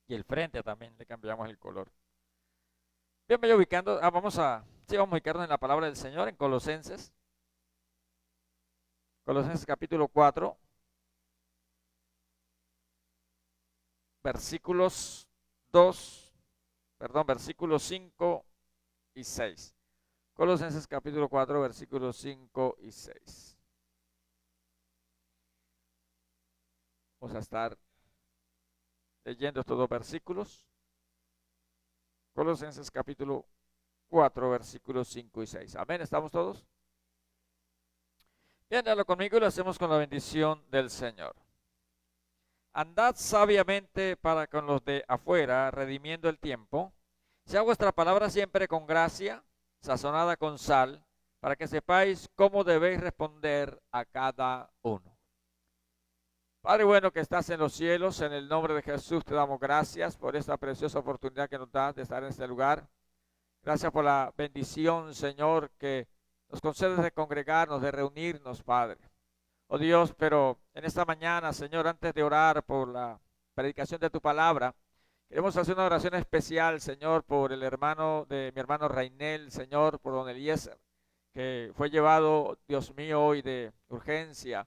Y el frente también le cambiamos el color. Bien, voy ubicando, vamos a ubicarnos en la palabra del Señor en Colosenses. Colosenses capítulo 4, versículos 2, perdón, versículos 5 y 6. Colosenses capítulo 4, versículos 5 y 6. Vamos a estar leyendo estos dos versículos. Colosenses capítulo 4, versículos 5 y 6. Amén, ¿estamos todos? Bien, dalo conmigo y lo hacemos con la bendición del Señor. Andad sabiamente para con los de afuera, redimiendo el tiempo. Sea vuestra palabra siempre con gracia, sazonada con sal, para que sepáis cómo debéis responder a cada uno. Padre bueno que estás en los cielos, en el nombre de Jesús te damos gracias por esta preciosa oportunidad que nos das de estar en este lugar. Gracias por la bendición, Señor, que nos concedes de congregarnos, de reunirnos, Padre. Oh Dios, pero en esta mañana, Señor, antes de orar por la predicación de tu palabra, queremos hacer una oración especial, Señor, por el hermano de mi hermano Rainel, Señor, por don Eliezer, que fue llevado, Dios mío, hoy de urgencia.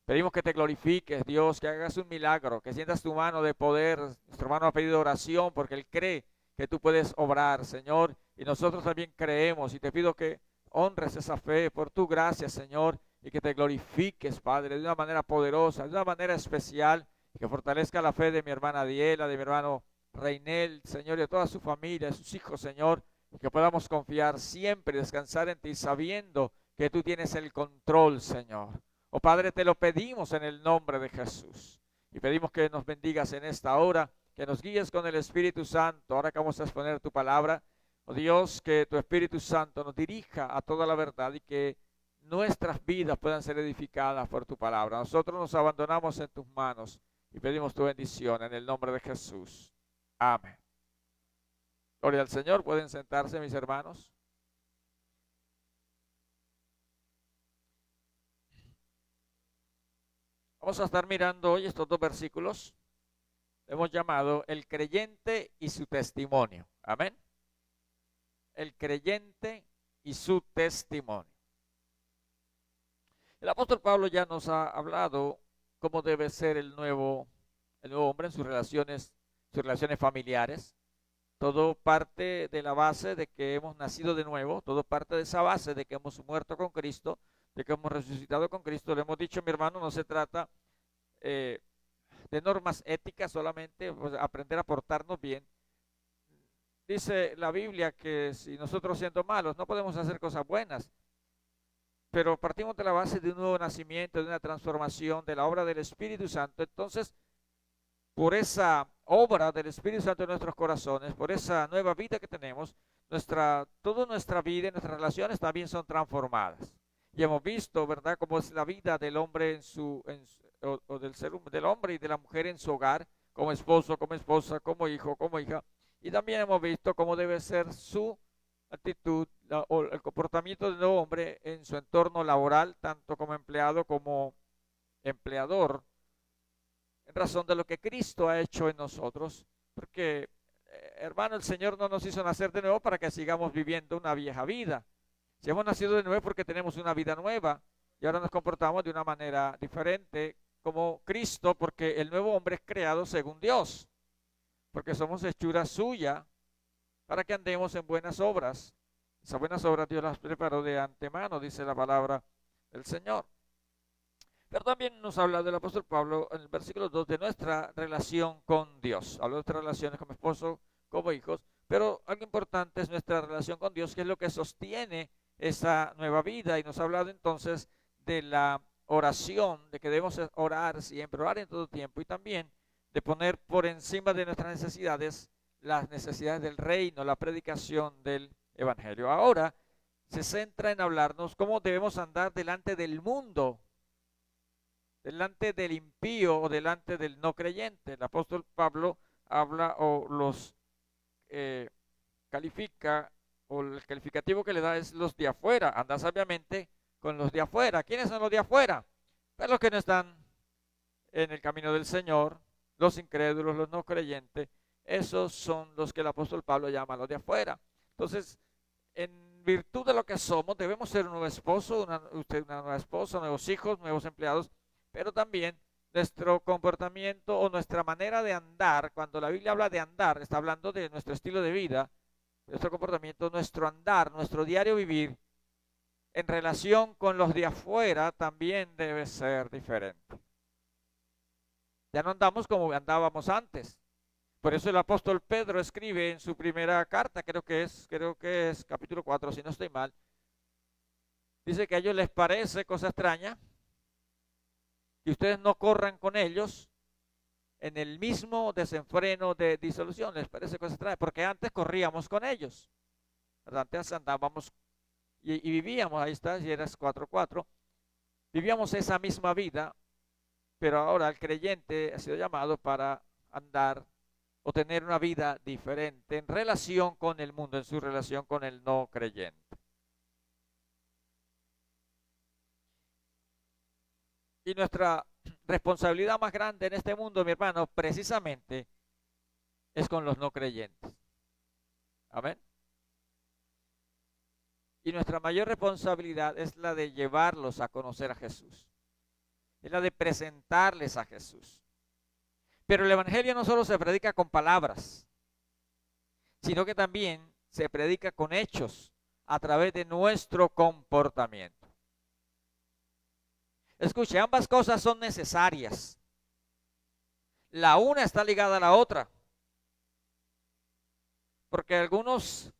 Pedimos que te glorifiques, Dios, que hagas un milagro, que sientas tu mano de poder. Nuestro hermano ha pedido oración porque él cree que tú puedes obrar, Señor, y nosotros también creemos, y te pido que honres esa fe por tu gracia, Señor, y que te glorifiques, Padre, de una manera poderosa, de una manera especial, y que fortalezca la fe de mi hermana Diela, de mi hermano Reinel, Señor, y de toda su familia, de sus hijos, Señor, y que podamos confiar siempre y descansar en ti, sabiendo que tú tienes el control, Señor. Oh Padre, te lo pedimos en el nombre de Jesús. Y pedimos que nos bendigas en esta hora, que nos guíes con el Espíritu Santo. Ahora que vamos a exponer tu palabra, oh Dios, que tu Espíritu Santo nos dirija a toda la verdad y que nuestras vidas puedan ser edificadas por tu palabra. Nosotros nos abandonamos en tus manos y pedimos tu bendición en el nombre de Jesús. Amén. Gloria al Señor. Pueden sentarse, mis hermanos. Vamos a estar mirando hoy estos dos versículos. Hemos llamado el creyente y su testimonio. Amén. El creyente y su testimonio. El apóstol Pablo ya nos ha hablado cómo debe ser el nuevo hombre en sus relaciones familiares. Todo parte de la base de que hemos nacido de nuevo, todo parte de esa base de que hemos muerto con Cristo, de que hemos resucitado con Cristo. Le hemos dicho, mi hermano, no se trata eh, de normas éticas solamente, pues, aprender a portarnos bien. Dice la Biblia que si nosotros siendo malos no podemos hacer cosas buenas, pero partimos de la base de un nuevo nacimiento, de una transformación, de la obra del Espíritu Santo. Entonces, por esa obra del Espíritu Santo en nuestros corazones, por esa nueva vida que tenemos, toda nuestra vida y nuestras relaciones también son transformadas. Y hemos visto, ¿verdad?, cómo es la vida del hombre o del hombre y de la mujer en su hogar, como esposo, como esposa, como hijo, como hija. Y también hemos visto cómo debe ser su actitud o el comportamiento del nuevo hombre en su entorno laboral, tanto como empleado como empleador, en razón de lo que Cristo ha hecho en nosotros, porque, hermano, el Señor no nos hizo nacer de nuevo para que sigamos viviendo una vieja vida. Si hemos nacido de nuevo porque tenemos una vida nueva y ahora nos comportamos de una manera diferente como Cristo, porque el nuevo hombre es creado según Dios, porque somos hechura suya para que andemos en buenas obras. Esas buenas obras Dios las preparó de antemano, dice la palabra del Señor. Pero también nos habla del apóstol Pablo en el versículo 2 de nuestra relación con Dios. Habla de nuestras relaciones como esposo, como hijos, pero algo importante es nuestra relación con Dios, que es lo que sostiene esa nueva vida. Y nos ha hablado entonces de la oración, de que debemos orar siempre, orar en todo tiempo, y también de poner por encima de nuestras necesidades las necesidades del reino, la predicación del evangelio. Ahora se centra en hablarnos cómo debemos andar delante del mundo, delante del impío o delante del no creyente. El apóstol Pablo habla o los eh, califica, o el calificativo que le da es los de afuera. Anda sabiamente con los de afuera. ¿Quiénes son los de afuera? Pues los que no están en el camino del Señor, los incrédulos, los no creyentes. esos son los que el apóstol Pablo llama los de afuera. Entonces, en virtud de lo que somos, debemos ser un nuevo esposo, usted una nueva esposa, nuevos hijos, nuevos empleados, pero también nuestro comportamiento o nuestra manera de andar. Cuando la Biblia habla de andar, está hablando de nuestro estilo de vida, nuestro comportamiento, nuestro andar, nuestro diario vivir, en relación con los de afuera, también debe ser diferente. Ya no andamos como andábamos antes. Por eso el apóstol Pedro escribe en su primera carta, creo que es capítulo 4, si no estoy mal, dice que a ellos les parece cosa extraña que ustedes no corran con ellos en el mismo desenfreno de disolución. Les parece cosa extraña, porque antes corríamos con ellos, ¿verdad? Antes andábamos y vivíamos, ahí está, si eras 4:4, vivíamos esa misma vida, pero ahora el creyente ha sido llamado para andar o tener una vida diferente en relación con el mundo, en su relación con el no creyente. Y nuestra responsabilidad más grande en este mundo, mi hermano, precisamente es con los no creyentes. Amén. Y nuestra mayor responsabilidad es la de llevarlos a conocer a Jesús. Es la de presentarles a Jesús. Pero el Evangelio no solo se predica con palabras, sino que también se predica con hechos a través de nuestro comportamiento. Escuche, ambas cosas son necesarias. La una está ligada a la otra. Porque algunos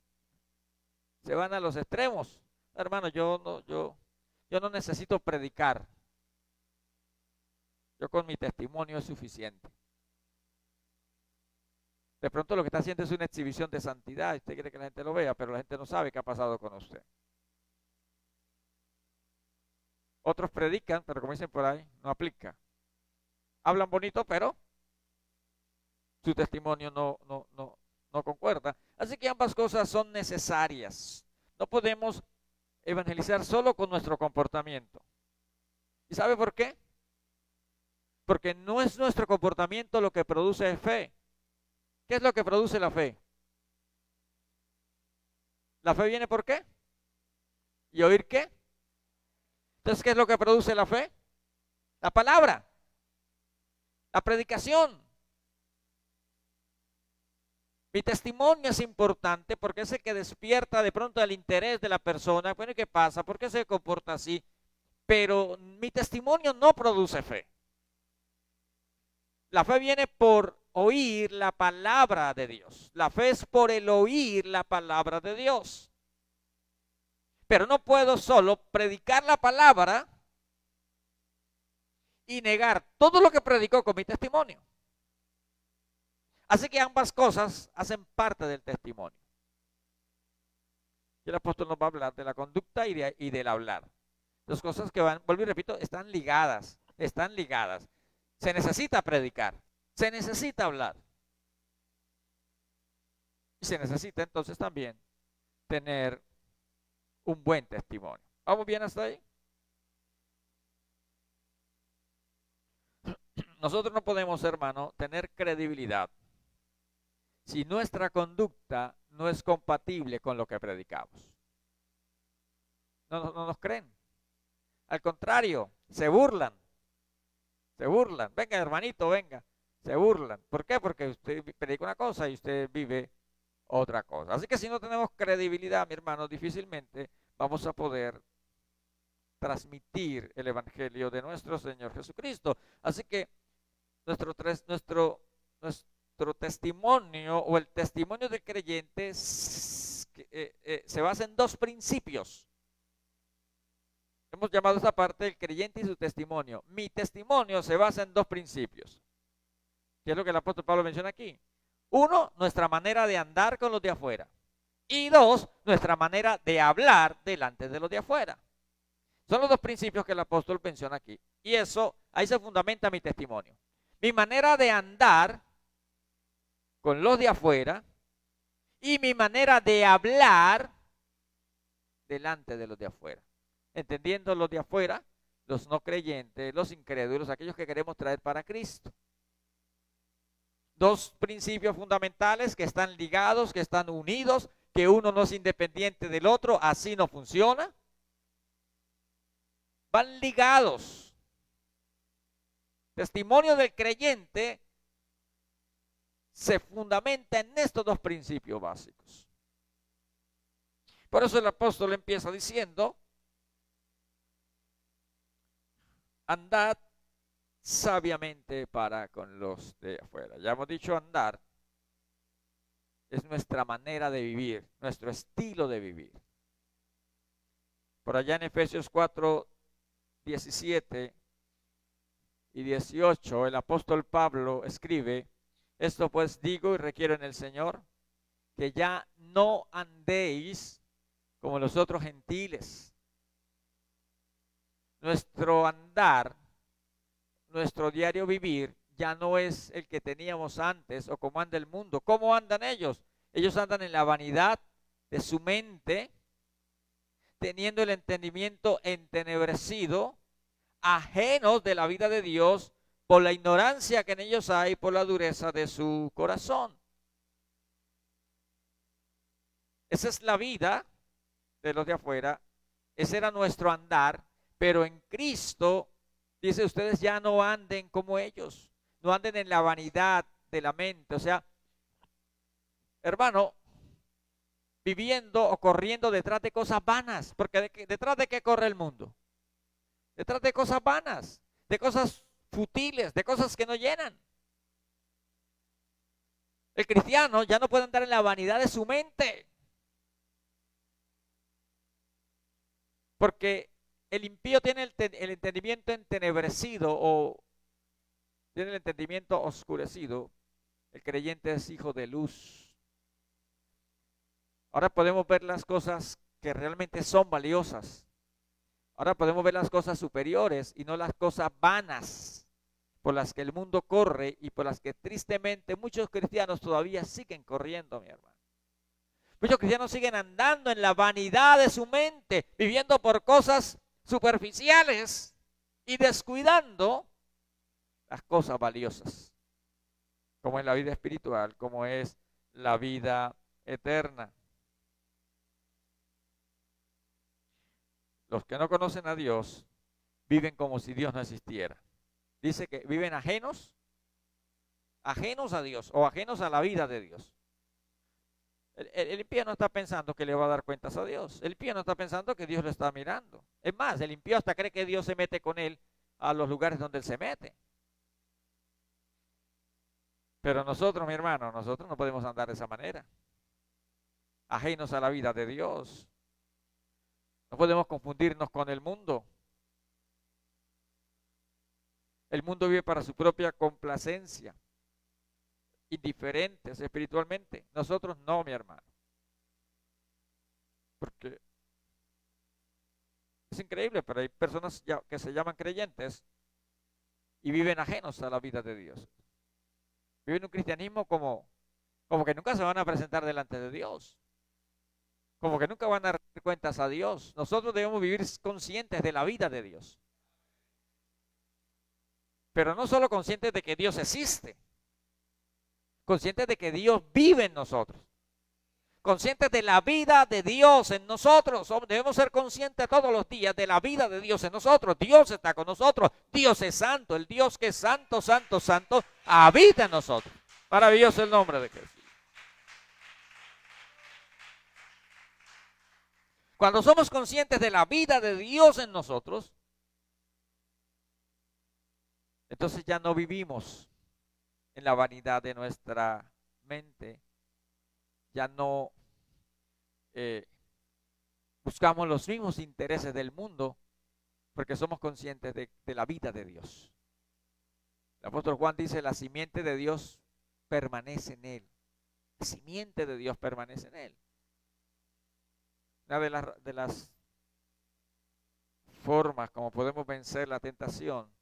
se van a los extremos. Hermano, yo no necesito predicar. Yo con mi testimonio es suficiente. De pronto lo que está haciendo es una exhibición de santidad. Usted quiere que la gente lo vea, pero la gente no sabe qué ha pasado con usted. Otros predican, pero como dicen por ahí, no aplica. Hablan bonito, pero su testimonio no concuerda. Así que ambas cosas son necesarias. No podemos evangelizar solo con nuestro comportamiento. ¿Y sabe por qué? Porque no es nuestro comportamiento lo que produce fe. ¿Qué es lo que produce la fe? ¿La fe viene por qué? ¿Y oír qué? Entonces, ¿qué es lo que produce la fe? La palabra, la predicación. Mi testimonio es importante porque es el que despierta de pronto el interés de la persona. Bueno, ¿y qué pasa? ¿Por qué se comporta así? Pero mi testimonio no produce fe. La fe viene por oír la palabra de Dios. La fe es por el oír la palabra de Dios. Pero no puedo solo predicar la palabra y negar todo lo que predicó con mi testimonio. Así que ambas cosas hacen parte del testimonio. Y el apóstol nos va a hablar de la conducta y del hablar. Dos cosas que van, vuelvo y repito, están ligadas, están ligadas. Se necesita predicar, se necesita hablar. Y se necesita entonces también tener un buen testimonio. ¿Vamos bien hasta ahí? Nosotros no podemos, hermano, tener credibilidad si nuestra conducta no es compatible con lo que predicamos. No nos creen. Al contrario, se burlan. Se burlan. Venga, hermanito, venga. Se burlan. ¿Por qué? Porque usted predica una cosa y usted vive otra cosa. Así que si no tenemos credibilidad, mi hermano, difícilmente vamos a poder transmitir el evangelio de nuestro Señor Jesucristo. Así que nuestro testimonio o el testimonio del creyente se basa en dos principios. Hemos llamado esta parte el creyente y su testimonio. Mi testimonio se basa en dos principios. ¿Qué es lo que el apóstol Pablo menciona aquí? Uno, nuestra manera de andar con los de afuera. Y dos, nuestra manera de hablar delante de los de afuera. Son los dos principios que el apóstol menciona aquí. Y eso, ahí se fundamenta mi testimonio. Mi manera de andar con los de afuera y mi manera de hablar delante de los de afuera. Entendiendo los de afuera, los no creyentes, los incrédulos, aquellos que queremos traer para Cristo. Dos principios fundamentales que están ligados, que están unidos, que uno no es independiente del otro, así no funciona. Van ligados. Testimonio del creyente se fundamenta en estos dos principios básicos. Por eso el apóstol empieza diciendo, andad sabiamente para con los de afuera. Ya hemos dicho, andar es nuestra manera de vivir, nuestro estilo de vivir. Por allá en Efesios 4, 17 y 18, el apóstol Pablo escribe, esto pues digo y requiero en el Señor, que ya no andéis como los otros gentiles. Nuestro andar, nuestro diario vivir, ya no es el que teníamos antes o como anda el mundo. ¿Cómo andan ellos? Ellos andan en la vanidad de su mente, teniendo el entendimiento entenebrecido, ajenos de la vida de Dios por la ignorancia que en ellos hay, por la dureza de su corazón. Esa es la vida de los de afuera, ese era nuestro andar, pero en Cristo, dice, ustedes ya no anden como ellos, no anden en la vanidad de la mente, o sea, hermano, viviendo o corriendo detrás de cosas vanas, porque detrás de qué corre el mundo, detrás de cosas vanas, de cosas futiles, de cosas que no llenan. El cristiano ya no puede andar en la vanidad de su mente, porque el impío tiene el entendimiento entenebrecido o tiene el entendimiento oscurecido. El creyente es hijo de luz. Ahora podemos ver las cosas que realmente son valiosas. Ahora podemos ver las cosas superiores y no las cosas vanas por las que el mundo corre y por las que tristemente muchos cristianos todavía siguen corriendo, mi hermano. Muchos cristianos siguen andando en la vanidad de su mente, viviendo por cosas superficiales y descuidando las cosas valiosas, como es la vida espiritual, como es la vida eterna. Los que no conocen a Dios viven como si Dios no existiera. Dice que viven ajenos a Dios o ajenos a la vida de Dios. El impío no está pensando que le va a dar cuentas a Dios. El impío no está pensando que Dios lo está mirando. Es más, el impío hasta cree que Dios se mete con él a los lugares donde él se mete. Pero nosotros, mi hermano, nosotros no podemos andar de esa manera. Ajenos a la vida de Dios. No podemos confundirnos con el mundo. El mundo vive para su propia complacencia. Indiferentes espiritualmente. Nosotros no, mi hermano. Porque es increíble, pero hay personas que se llaman creyentes y viven ajenos a la vida de Dios. Viven un cristianismo como que nunca se van a presentar delante de Dios. Como que nunca van a rendir cuentas a Dios. Nosotros debemos vivir conscientes de la vida de Dios. Pero no solo conscientes de que Dios existe. Conscientes de que Dios vive en nosotros. Conscientes de la vida de Dios en nosotros. Debemos ser conscientes todos los días de la vida de Dios en nosotros. Dios está con nosotros. Dios es santo. El Dios que es santo, santo, santo, habita en nosotros. Maravilloso el nombre de Jesús. Cuando somos conscientes de la vida de Dios en nosotros, entonces ya no vivimos en la vanidad de nuestra mente. Ya no buscamos los mismos intereses del mundo porque somos conscientes de la vida de Dios. El apóstol Juan dice, la simiente de Dios permanece en él. La simiente de Dios permanece en él. Una de las formas como podemos vencer la tentación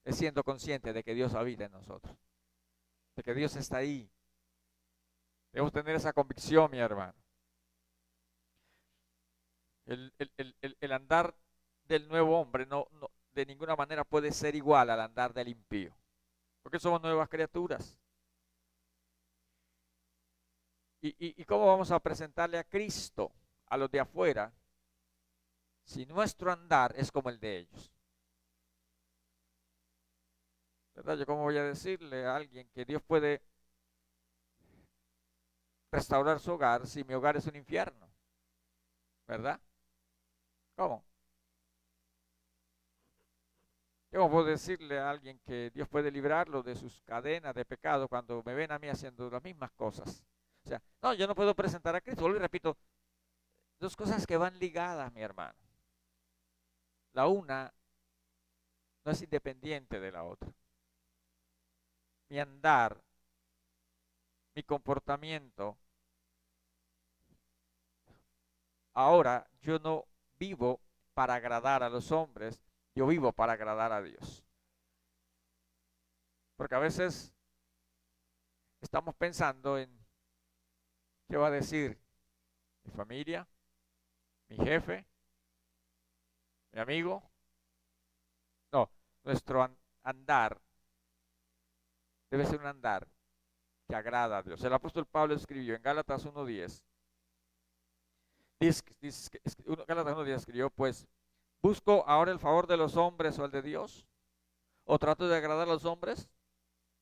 es siendo conscientes de que Dios habita en nosotros, de que Dios está ahí. Debemos tener esa convicción, mi hermano. El andar del nuevo hombre no de ninguna manera puede ser igual al andar del impío, porque somos nuevas criaturas. y cómo vamos a presentarle a Cristo a los de afuera si nuestro andar es como el de ellos? ¿Verdad? Yo cómo voy a decirle a alguien que Dios puede restaurar su hogar si mi hogar es un infierno, ¿verdad? ¿Cómo? Yo cómo puedo decirle a alguien que Dios puede librarlo de sus cadenas de pecado cuando me ven a mí haciendo las mismas cosas. O sea, no, yo no puedo presentar a Cristo. Vuelvo y repito, dos cosas que van ligadas, mi hermano. La una no es independiente de la otra. Mi andar, mi comportamiento. Ahora yo no vivo para agradar a los hombres, yo vivo para agradar a Dios. Porque a veces estamos pensando en qué va a decir mi familia, mi jefe, mi amigo. No, nuestro andar debe ser un andar que agrada a Dios. El apóstol Pablo escribió en Gálatas 1:10. Gálatas 1:10 escribió, pues, ¿busco ahora el favor de los hombres o el de Dios? ¿O trato de agradar a los hombres?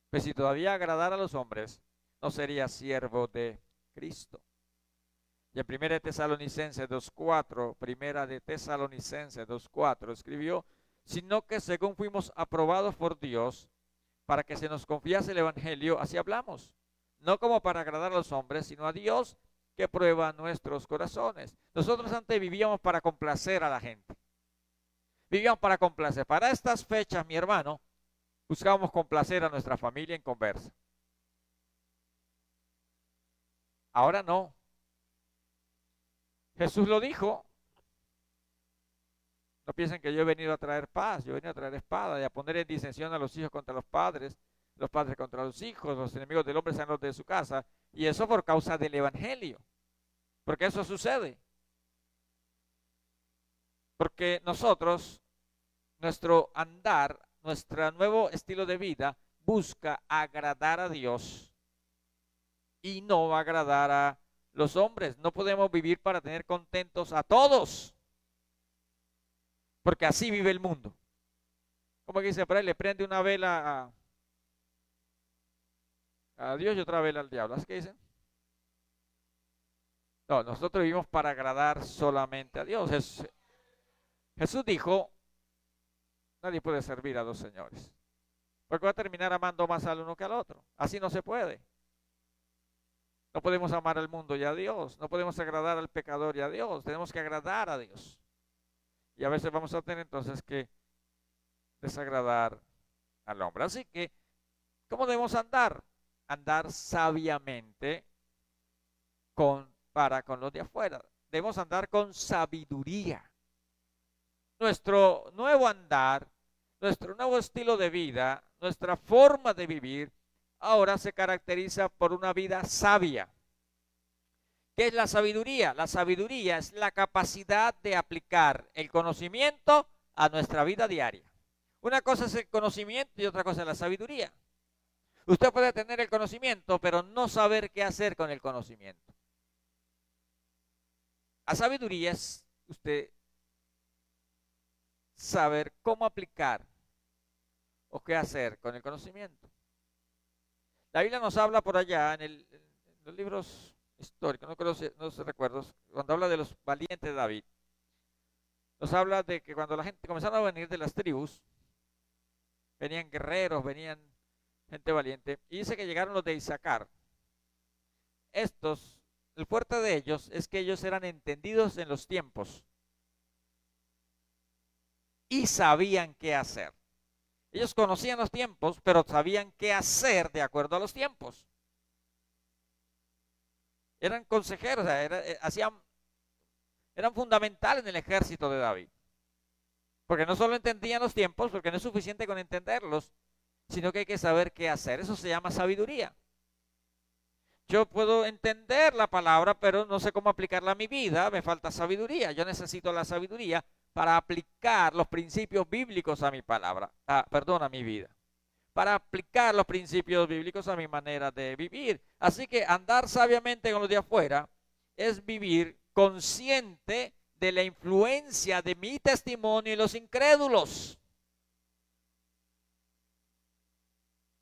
Pues si todavía agradara a los hombres, no sería siervo de Cristo. Y en 1 de Tesalonicenses 2:4, Primera de Tesalonicenses 2:4 escribió, sino que según fuimos aprobados por Dios, para que se nos confiase el Evangelio, así hablamos, no como para agradar a los hombres, sino a Dios que prueba nuestros corazones. Nosotros antes vivíamos para complacer a la gente. Vivíamos para complacer. Para estas fechas, mi hermano, buscábamos complacer a nuestra familia en conversa. Ahora no. Jesús lo dijo. No piensen que yo he venido a traer paz, yo he venido a traer espada y a poner en disensión a los hijos contra los padres contra los hijos, los enemigos del hombre sean los de su casa. Y eso por causa del Evangelio. Porque eso sucede. Porque nosotros, nuestro andar, nuestro nuevo estilo de vida busca agradar a Dios y no agradar a los hombres. No podemos vivir para tener contentos a todos, porque así vive el mundo. Como que dice por ahí, le prende una vela a Dios y otra vela al diablo. ¿Así que dicen? No, nosotros vivimos para agradar solamente a Dios. Jesús dijo, nadie puede servir a dos señores, porque va a terminar amando más al uno que al otro. Así no se puede. No podemos amar al mundo y a Dios. No podemos agradar al pecador y a Dios. Tenemos que agradar a Dios. Y a veces vamos a tener entonces que desagradar al hombre. Así que, ¿cómo debemos andar? Andar sabiamente para con los de afuera. Debemos andar con sabiduría. Nuestro nuevo andar, nuestro nuevo estilo de vida, nuestra forma de vivir, ahora se caracteriza por una vida sabia. ¿Qué es la sabiduría? La sabiduría es la capacidad de aplicar el conocimiento a nuestra vida diaria. Una cosa es el conocimiento y otra cosa es la sabiduría. Usted puede tener el conocimiento, pero no saber qué hacer con el conocimiento. La sabiduría es usted saber cómo aplicar o qué hacer con el conocimiento. La Biblia nos habla por allá en los libros históricos, no se recuerdo, cuando habla de los valientes de David, nos habla de que cuando la gente comenzaron a venir de las tribus, venían guerreros, venían gente valiente, y dice que llegaron los de Isaacar. Estos, el fuerte de ellos es que ellos eran entendidos en los tiempos y sabían qué hacer. Ellos conocían los tiempos, pero sabían qué hacer de acuerdo a los tiempos. Eran consejeros, o sea, eran fundamentales en el ejército de David. Porque no solo entendían los tiempos, porque no es suficiente con entenderlos, sino que hay que saber qué hacer. Eso se llama sabiduría. Yo puedo entender la palabra, pero no sé cómo aplicarla a mi vida, me falta sabiduría. Yo necesito la sabiduría para aplicar los principios bíblicos a mi palabra, a mi vida. para aplicar los principios bíblicos a mi manera de vivir. Así que andar sabiamente con los de afuera es vivir consciente de la influencia de mi testimonio en los incrédulos.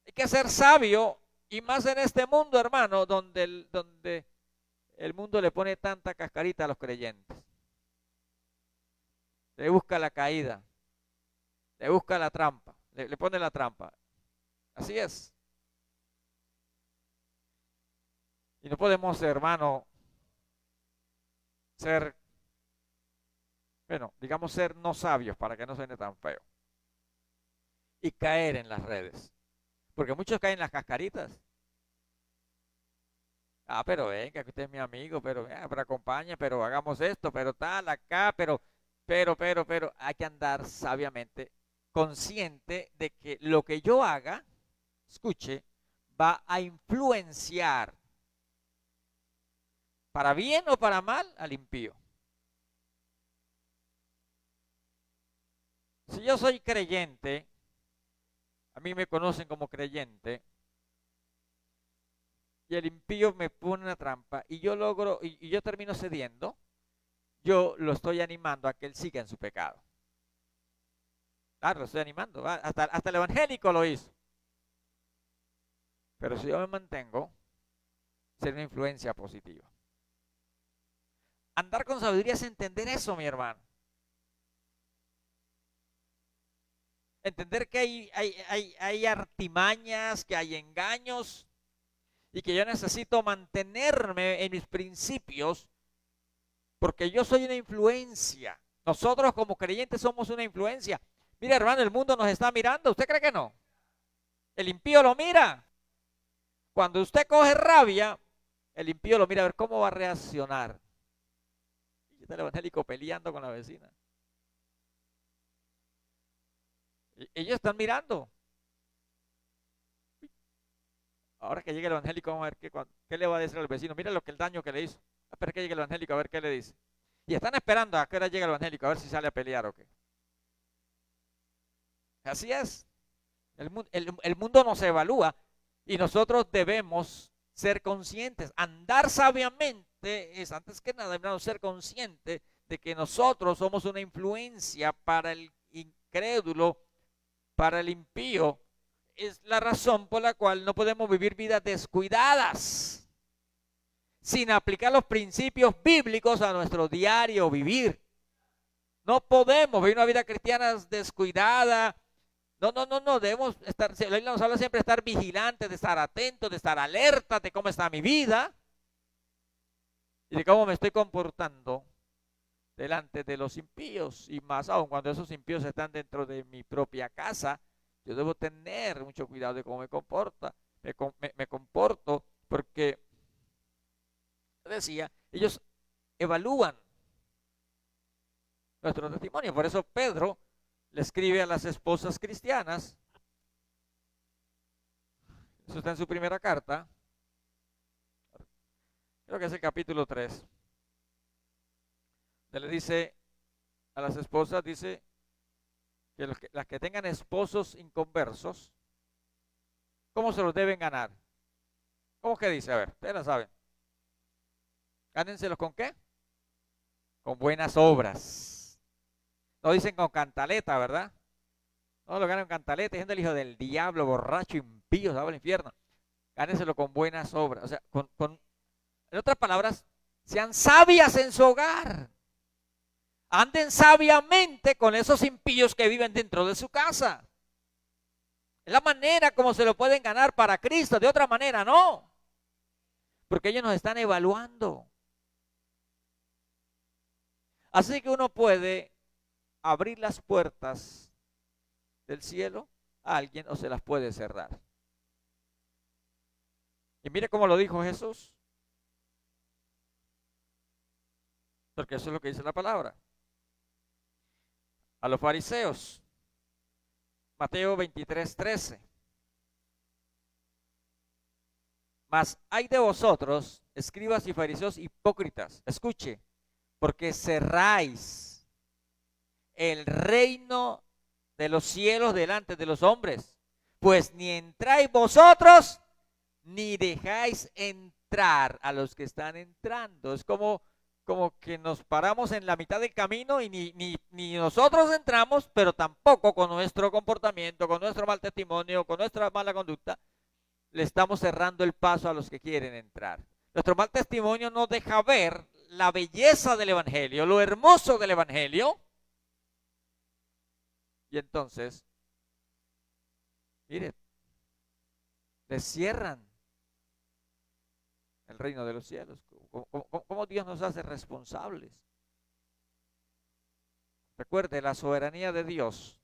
Hay que ser sabio, y más en este mundo, hermano, donde el mundo le pone tanta cascarita a los creyentes. Le busca la caída, le busca la trampa, le pone la trampa. Así es. Y no podemos, hermano, ser, bueno, digamos ser no sabios para que no suene tan feo. Y caer en las redes. Porque muchos caen en las cascaritas. Ah, pero venga, que usted es mi amigo, pero acompaña, pero hagamos esto, pero tal, acá, pero, hay que andar sabiamente, consciente de que lo que yo haga, escuche, va a influenciar, para bien o para mal, al impío. Si yo soy creyente, a mí me conocen como creyente, y el impío me pone una trampa, y yo logro, y yo termino cediendo, yo lo estoy animando a que él siga en su pecado. Claro, lo estoy animando, hasta el evangélico lo hizo. Pero si yo me mantengo, será una influencia positiva. Andar con sabiduría es entender eso, mi hermano. Entender que hay artimañas, que hay engaños, y que yo necesito mantenerme en mis principios, porque yo soy una influencia. Nosotros como creyentes somos una influencia. Mira, hermano, el mundo nos está mirando. ¿Usted cree que no? El impío lo mira. Cuando usted coge rabia, el impío lo mira a ver cómo va a reaccionar. Y está el evangélico peleando con la vecina. Y ellos están mirando. Ahora que llegue el evangélico, vamos a ver qué le va a decir al vecino. Mira el daño que le hizo. Espera que llegue el evangélico a ver qué le dice. Y están esperando a que hora llegue el evangélico a ver si sale a pelear o qué. Así es. El mundo nos evalúa y nosotros debemos ser conscientes. Andar sabiamente es, antes que nada, debemos ser conscientes de que nosotros somos una influencia para el incrédulo, para el impío. Es la razón por la cual no podemos vivir vidas descuidadas sin aplicar los principios bíblicos a nuestro diario vivir. No podemos vivir una vida cristiana descuidada. No, debemos estar, la Biblia nos habla siempre de estar vigilantes, de estar atentos, de estar alerta de cómo está mi vida y de cómo me estoy comportando delante de los impíos, y más aún cuando esos impíos están dentro de mi propia casa. Yo debo tener mucho cuidado de cómo me comporto, porque, decía, ellos evalúan nuestro testimonio. Por eso Pedro le escribe a las esposas cristianas, eso está en su primera carta, creo que es el capítulo 3, le dice a las esposas, dice que las que tengan esposos inconversos, ¿cómo se los deben ganar? ¿Cómo que dice? A ver, ustedes la saben. ¿Gánenselos con qué? Con buenas obras. No dicen con cantaleta, ¿verdad? No lo ganan con cantaleta, diciendo el hijo del diablo, borracho, impío, se va al infierno. Gánenselo con buenas obras. O sea, en otras palabras, sean sabias en su hogar. Anden sabiamente con esos impíos que viven dentro de su casa. Es la manera como se lo pueden ganar para Cristo. De otra manera, no. Porque ellos nos están evaluando. Así que uno puede abrir las puertas del cielo a alguien o se las puede cerrar. Y mire cómo lo dijo Jesús. Porque eso es lo que dice la palabra. A los fariseos, Mateo 23:13. Mas hay de vosotros, escribas y fariseos hipócritas, escuche, porque cerráis el reino de los cielos delante de los hombres, pues ni entráis vosotros, ni dejáis entrar a los que están entrando. Es como que nos paramos en la mitad del camino y ni nosotros entramos, pero tampoco con nuestro comportamiento, con nuestro mal testimonio, con nuestra mala conducta, le estamos cerrando el paso a los que quieren entrar. Nuestro mal testimonio no deja ver la belleza del Evangelio, lo hermoso del Evangelio. Y entonces, mire, le cierran el reino de los cielos. ¿Cómo Dios nos hace responsables? Recuerde, la soberanía de Dios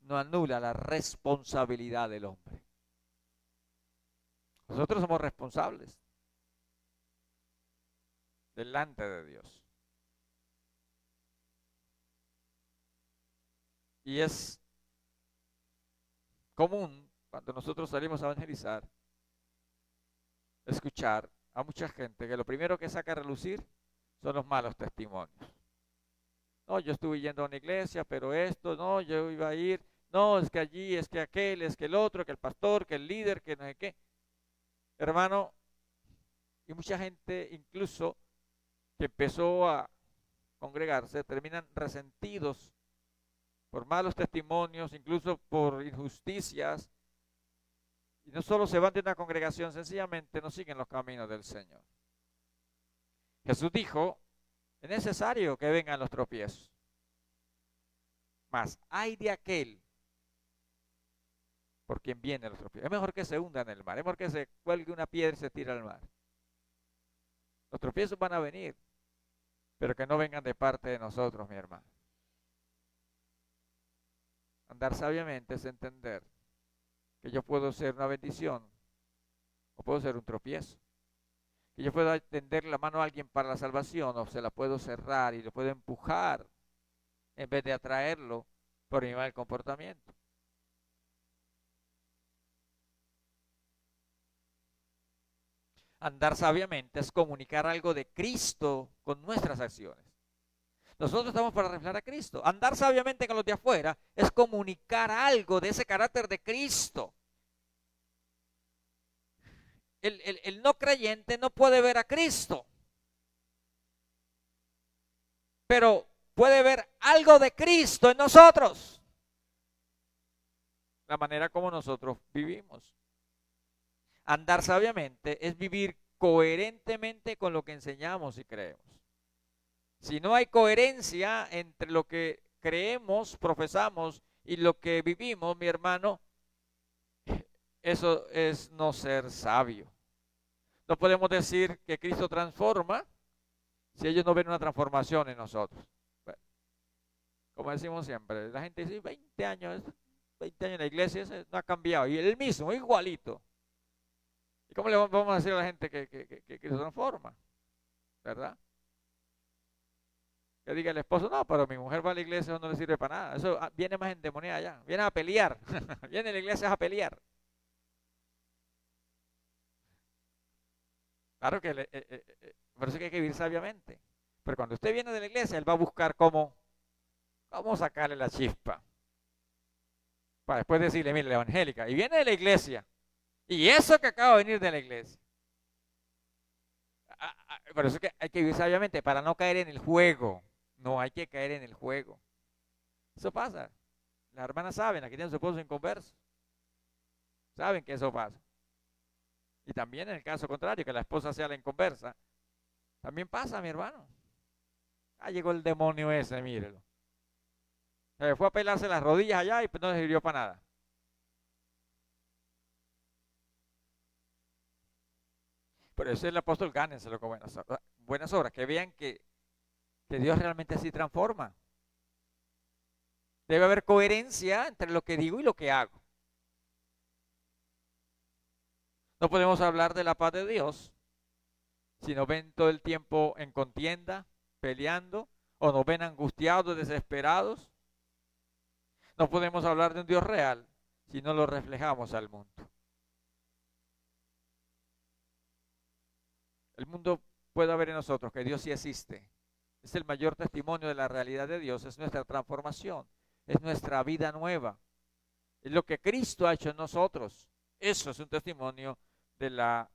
no anula la responsabilidad del hombre. Nosotros somos responsables delante de Dios. Y es común cuando nosotros salimos a evangelizar, escuchar a mucha gente que lo primero que saca a relucir son los malos testimonios. No, yo estuve yendo a una iglesia, pero esto, no, yo iba a ir, no, es que allí, es que aquel, es que el otro, que el pastor, que el líder, que no sé qué. Hermano, y mucha gente incluso que empezó a congregarse, terminan resentidos por malos testimonios, incluso por injusticias, y no solo se van de una congregación, sencillamente no siguen los caminos del Señor. Jesús dijo, es necesario que vengan los tropiezos, mas hay de aquel por quien vienen los tropiezos. Es mejor que se hunda en el mar, es mejor que se cuelgue una piedra y se tire al mar. Los tropiezos van a venir, pero que no vengan de parte de nosotros, mi hermano. Andar sabiamente es entender que yo puedo ser una bendición o puedo ser un tropiezo. Que yo puedo extender la mano a alguien para la salvación o se la puedo cerrar y lo puedo empujar en vez de atraerlo por mi mal comportamiento. Andar sabiamente es comunicar algo de Cristo con nuestras acciones. Nosotros estamos para reflejar a Cristo. Andar sabiamente con los de afuera es comunicar algo de ese carácter de Cristo. El no creyente no puede ver a Cristo, pero puede ver algo de Cristo en nosotros. La manera como nosotros vivimos. Andar sabiamente es vivir coherentemente con lo que enseñamos y creemos. Si no hay coherencia entre lo que creemos, profesamos y lo que vivimos, mi hermano, eso es no ser sabio. No podemos decir que Cristo transforma si ellos no ven una transformación en nosotros. Bueno, como decimos siempre, la gente dice 20 años en la iglesia, no ha cambiado, y él mismo, igualito. ¿Y cómo le vamos a decir a la gente que Cristo transforma? ¿Verdad? Que diga el esposo, no, pero mi mujer va a la iglesia, eso no le sirve para nada. Eso viene más endemoniada allá, viene a pelear, viene a la iglesia a pelear. Claro que por eso que hay que vivir sabiamente. Pero cuando usted viene de la iglesia, él va a buscar cómo sacarle la chispa. Para después decirle, mire, la evangélica, y viene de la iglesia. Y eso que acaba de venir de la iglesia. Por eso que hay que vivir sabiamente, para no caer en el juego. No hay que caer en el juego. Eso pasa. Las hermanas saben, aquí tienen su esposo inconverso. Saben que eso pasa. Y también en el caso contrario, que la esposa sea la inconversa, también pasa, mi hermano. Llegó el demonio ese, mírelo. Se fue a pelarse las rodillas allá y pues no le sirvió para nada. Pero eso el apóstol gánenselo con buenas obras, que vean que Dios realmente sí transforma. Debe haber coherencia entre lo que digo y lo que hago. No podemos hablar de la paz de Dios si nos ven todo el tiempo en contienda, peleando, o nos ven angustiados, desesperados. No podemos hablar de un Dios real si no lo reflejamos al mundo. El mundo puede ver en nosotros que Dios sí existe. Es el mayor testimonio de la realidad de Dios, es nuestra transformación, es nuestra vida nueva. Es lo que Cristo ha hecho en nosotros. Eso es un testimonio de la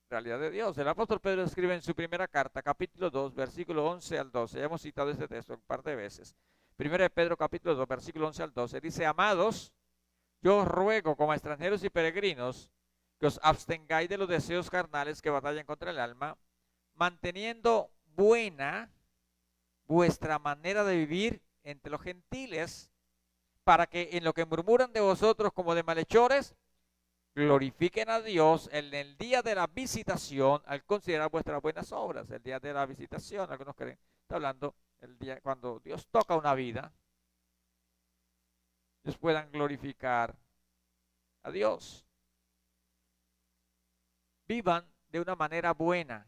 realidad de Dios. El apóstol Pedro escribe en su primera carta, capítulo 2, versículo 11 al 12. Ya hemos citado este texto un par de veces. Primera de Pedro, capítulo 2, versículo 11 al 12. Dice: amados, yo os ruego como extranjeros y peregrinos que os abstengáis de los deseos carnales que batallan contra el alma, manteniendo buena vuestra manera de vivir entre los gentiles, para que en lo que murmuran de vosotros como de malhechores, glorifiquen a Dios en el día de la visitación al considerar vuestras buenas obras. El día de la visitación, algunos creen, está hablando el día cuando Dios toca una vida, ellos puedan glorificar a Dios. Vivan de una manera buena.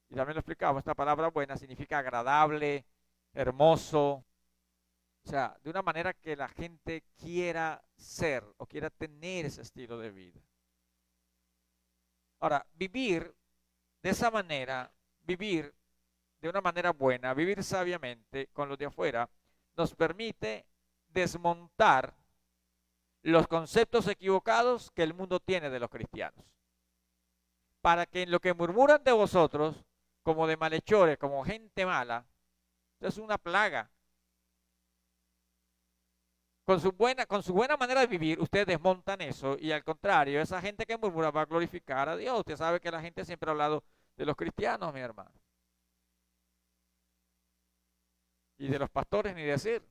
Y también lo explicaba, esta palabra buena significa agradable, hermoso. O sea, de una manera que la gente quiera ser o quiera tener ese estilo de vida. Ahora, vivir de esa manera, vivir de una manera buena, vivir sabiamente con los de afuera, nos permite desmontar los conceptos equivocados que el mundo tiene de los cristianos. Para que en lo que murmuran de vosotros, como de malhechores, como gente mala, es una plaga. Con su buena manera de vivir, ustedes desmontan eso y al contrario, esa gente que murmura va a glorificar a Dios. Usted sabe que la gente siempre ha hablado de los cristianos, mi hermano. Y de los pastores ni decir.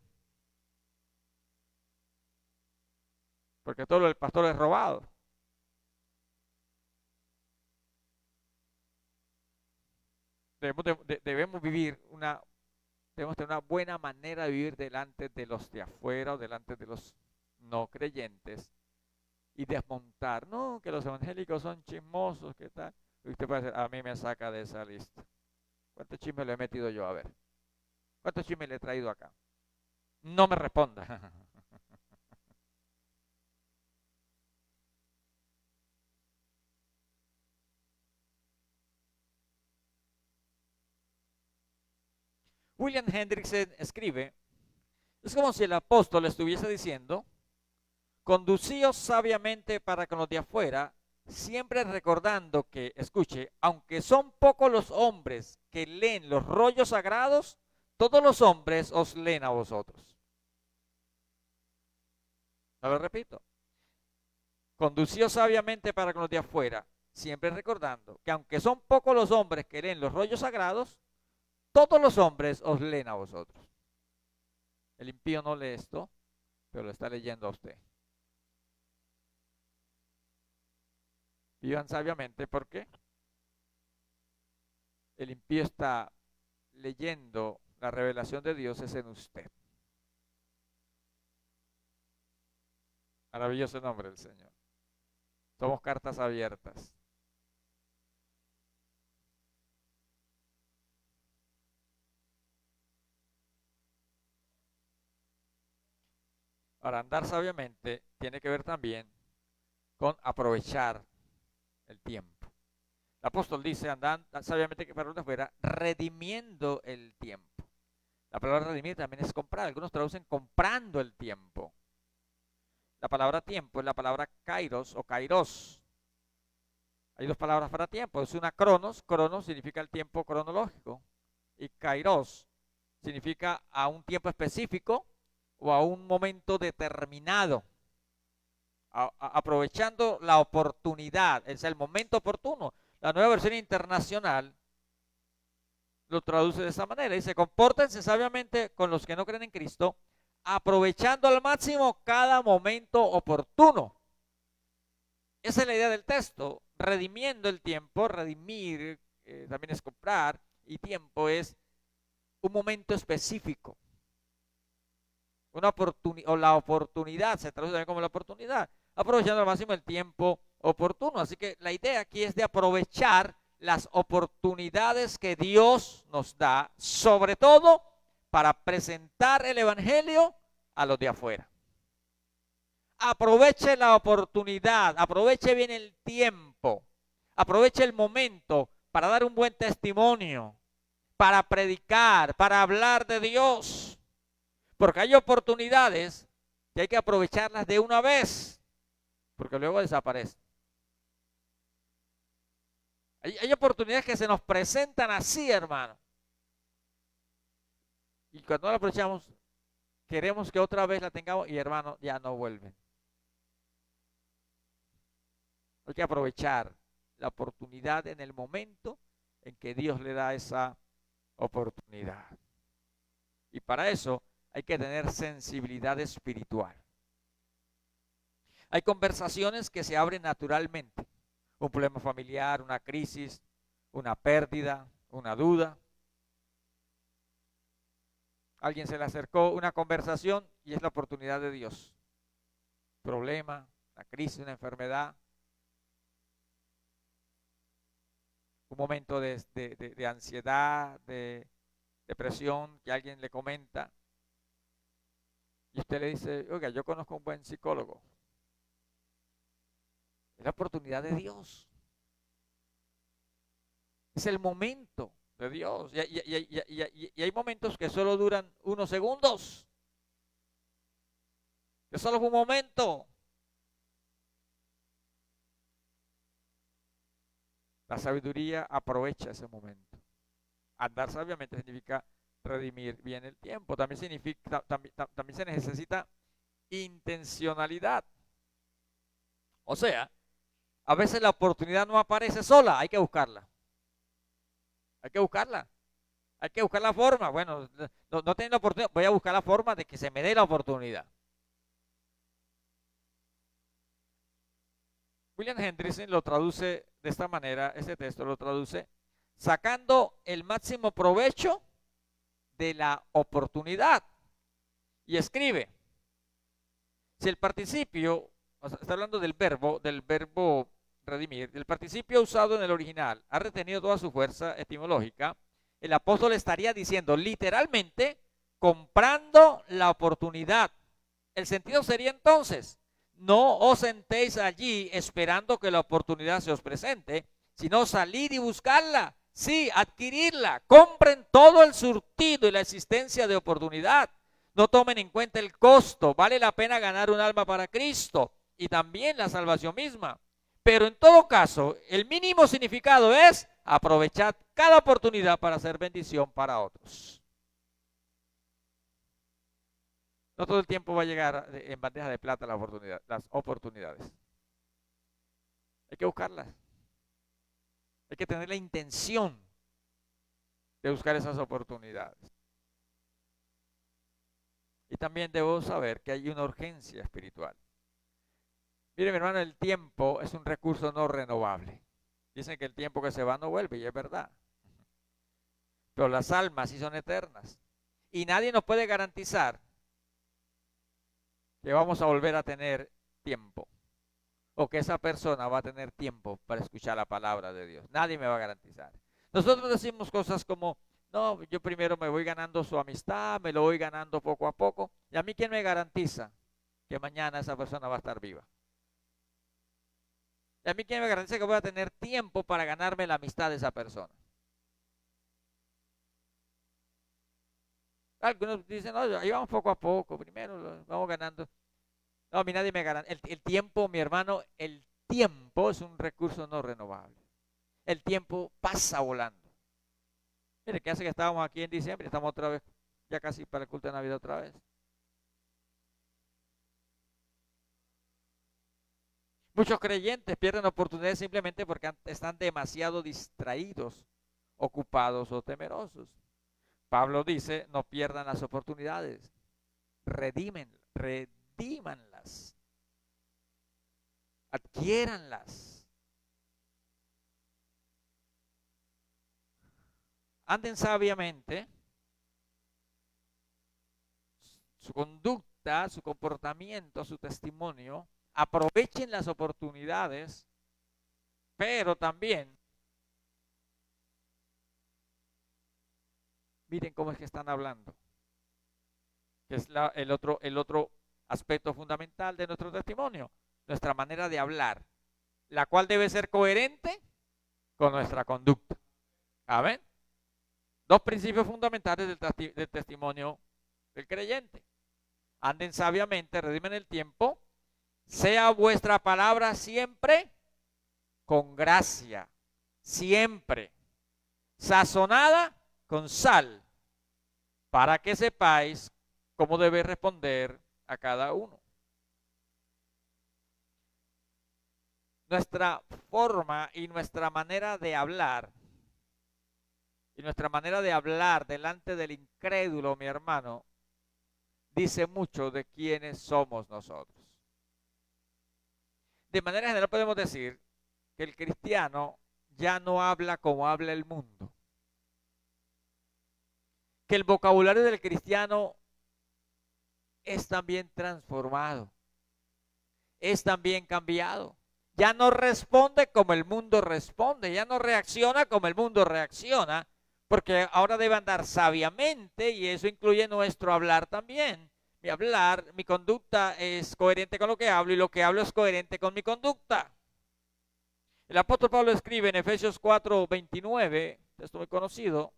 Porque todo el pastor es robado. Debemos tener una buena manera de vivir delante de los de afuera o delante de los no creyentes y desmontar, no, que los evangélicos son chismosos, ¿qué tal? Y usted puede decir, a mí me saca de esa lista. ¿Cuántos chismes le he metido yo? A ver. ¿Cuántos chismes le he traído acá? No me responda. William Hendrickson escribe, es como si el apóstol estuviese diciendo, conducíos sabiamente para con los de afuera, siempre recordando que, escuche, aunque son pocos los hombres que leen los rollos sagrados, todos los hombres os leen a vosotros. No lo repito. Conducíos sabiamente para con los de afuera, siempre recordando que aunque son pocos los hombres que leen los rollos sagrados, todos los hombres os leen a vosotros. El impío no lee esto, pero lo está leyendo a usted. Vivan sabiamente porque el impío está leyendo la revelación de Dios es en usted. Maravilloso nombre del Señor. Somos cartas abiertas. Ahora, andar sabiamente tiene que ver también con aprovechar el tiempo. El apóstol dice, andan sabiamente que para donde fuera, redimiendo el tiempo. La palabra redimir también es comprar. Algunos traducen comprando el tiempo. La palabra tiempo es la palabra kairos o kairos. Hay dos palabras para tiempo. Es una cronos. Cronos significa el tiempo cronológico. Y kairos significa a un tiempo específico o a un momento determinado. Aprovechando la oportunidad. Es el momento oportuno. La nueva versión internacional lo traduce de esa manera. Dice, compórtense sabiamente con los que no creen en Cristo, aprovechando al máximo cada momento oportuno. Esa es la idea del texto, redimiendo el tiempo. Redimir también es comprar, y tiempo es un momento específico. Una oportunidad, o la oportunidad, se traduce también como la oportunidad, aprovechando al máximo el tiempo oportuno. Así que la idea aquí es de aprovechar las oportunidades que Dios nos da, sobre todo para presentar el evangelio a los de afuera. Aproveche la oportunidad, aproveche bien el tiempo, aproveche el momento para dar un buen testimonio, para predicar, para hablar de Dios. Porque hay oportunidades que hay que aprovecharlas de una vez, porque luego desaparecen. Hay oportunidades que se nos presentan así, hermano. Y cuando no la aprovechamos, queremos que otra vez la tengamos y, hermano, ya no vuelven. Hay que aprovechar la oportunidad en el momento en que Dios le da esa oportunidad. Y para eso hay que tener sensibilidad espiritual. Hay conversaciones que se abren naturalmente. Un problema familiar, una crisis, una pérdida, una duda. Alguien se le acercó una conversación y es la oportunidad de Dios. Problema, una crisis, una enfermedad. Un momento de ansiedad, de depresión, que alguien le comenta. Y usted le dice, oiga, yo conozco un buen psicólogo. Es la oportunidad de Dios. Es el momento de Dios. Y hay momentos que solo duran unos segundos. Que solo es un momento. La sabiduría aprovecha ese momento. Andar sabiamente significa redimir bien el tiempo. También significa, también se necesita intencionalidad. O sea, a veces la oportunidad no aparece sola, hay que buscarla. Hay que buscarla. Hay que buscar la forma. Bueno, no tengo la oportunidad, voy a buscar la forma de que se me dé la oportunidad. William Hendrickson lo traduce de esta manera, este texto lo traduce, sacando el máximo provecho de la oportunidad. Y escribe, si el participio, o sea, está hablando del verbo redimir, el participio usado en el original ha retenido toda su fuerza etimológica, el apóstol estaría diciendo literalmente, comprando la oportunidad. El sentido sería entonces, no os sentéis allí esperando que la oportunidad se os presente, sino salid y buscarla, sí, adquirirla, compren todo el surtido y la existencia de oportunidad. No tomen en cuenta el costo, vale la pena ganar un alma para Cristo y también la salvación misma. Pero en todo caso, el mínimo significado es aprovechar cada oportunidad para hacer bendición para otros. No todo el tiempo va a llegar en bandeja de plata las oportunidades. Hay que buscarlas. Hay que tener la intención de buscar esas oportunidades. Y también debo saber que hay una urgencia espiritual. Mire, mi hermano, el tiempo es un recurso no renovable. Dicen que el tiempo que se va no vuelve, y es verdad. Pero las almas sí son eternas. Y nadie nos puede garantizar que vamos a volver a tener tiempo. O que esa persona va a tener tiempo para escuchar la palabra de Dios. Nadie me va a garantizar. Nosotros decimos cosas como, no, yo primero me voy ganando su amistad, me lo voy ganando poco a poco. ¿Y a mí quién me garantiza que mañana esa persona va a estar viva? ¿Y a mí quién me garantiza que voy a tener tiempo para ganarme la amistad de esa persona? Algunos dicen, no, ahí vamos poco a poco, primero lo vamos ganando. No, a mí nadie me garantiza. El tiempo, mi hermano, el tiempo es un recurso no renovable. El tiempo pasa volando. Mire, que hace que estábamos aquí en diciembre, estamos otra vez, ya casi para el culto de Navidad otra vez. Muchos creyentes pierden oportunidades simplemente porque están demasiado distraídos, ocupados o temerosos. Pablo dice, no pierdan las oportunidades, redímanlas, adquiéranlas. Anden sabiamente, su conducta, su comportamiento, su testimonio, aprovechen las oportunidades, pero también miren cómo es que están hablando, que es el otro aspecto fundamental de nuestro testimonio, nuestra manera de hablar, la cual debe ser coherente con nuestra conducta. ¿Amén? Dos principios fundamentales del testimonio del creyente. anden sabiamente, redimen el tiempo, sea vuestra palabra siempre con gracia, siempre sazonada con sal, para que sepáis cómo debe responder a cada uno. Nuestra forma y nuestra manera de hablar, delante del incrédulo, mi hermano, dice mucho de quiénes somos nosotros. De manera general podemos decir que el cristiano ya no habla como habla el mundo. Que el vocabulario del cristiano es también transformado, es también cambiado. Ya no responde como el mundo responde, ya no reacciona como el mundo reacciona, porque ahora debe andar sabiamente y eso incluye nuestro hablar también. Mi hablar, mi conducta es coherente con lo que hablo y lo que hablo es coherente con mi conducta. El apóstol Pablo escribe en Efesios 4:29, texto muy conocido: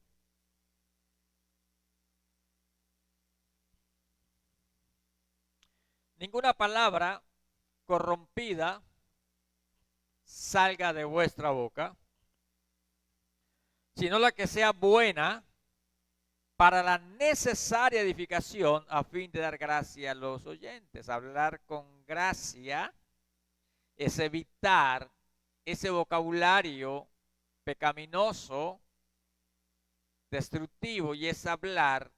ninguna palabra corrompida salga de vuestra boca, sino la que sea buena para la necesaria edificación a fin de dar gracia a los oyentes. Hablar con gracia es evitar ese vocabulario pecaminoso, destructivo, y es hablar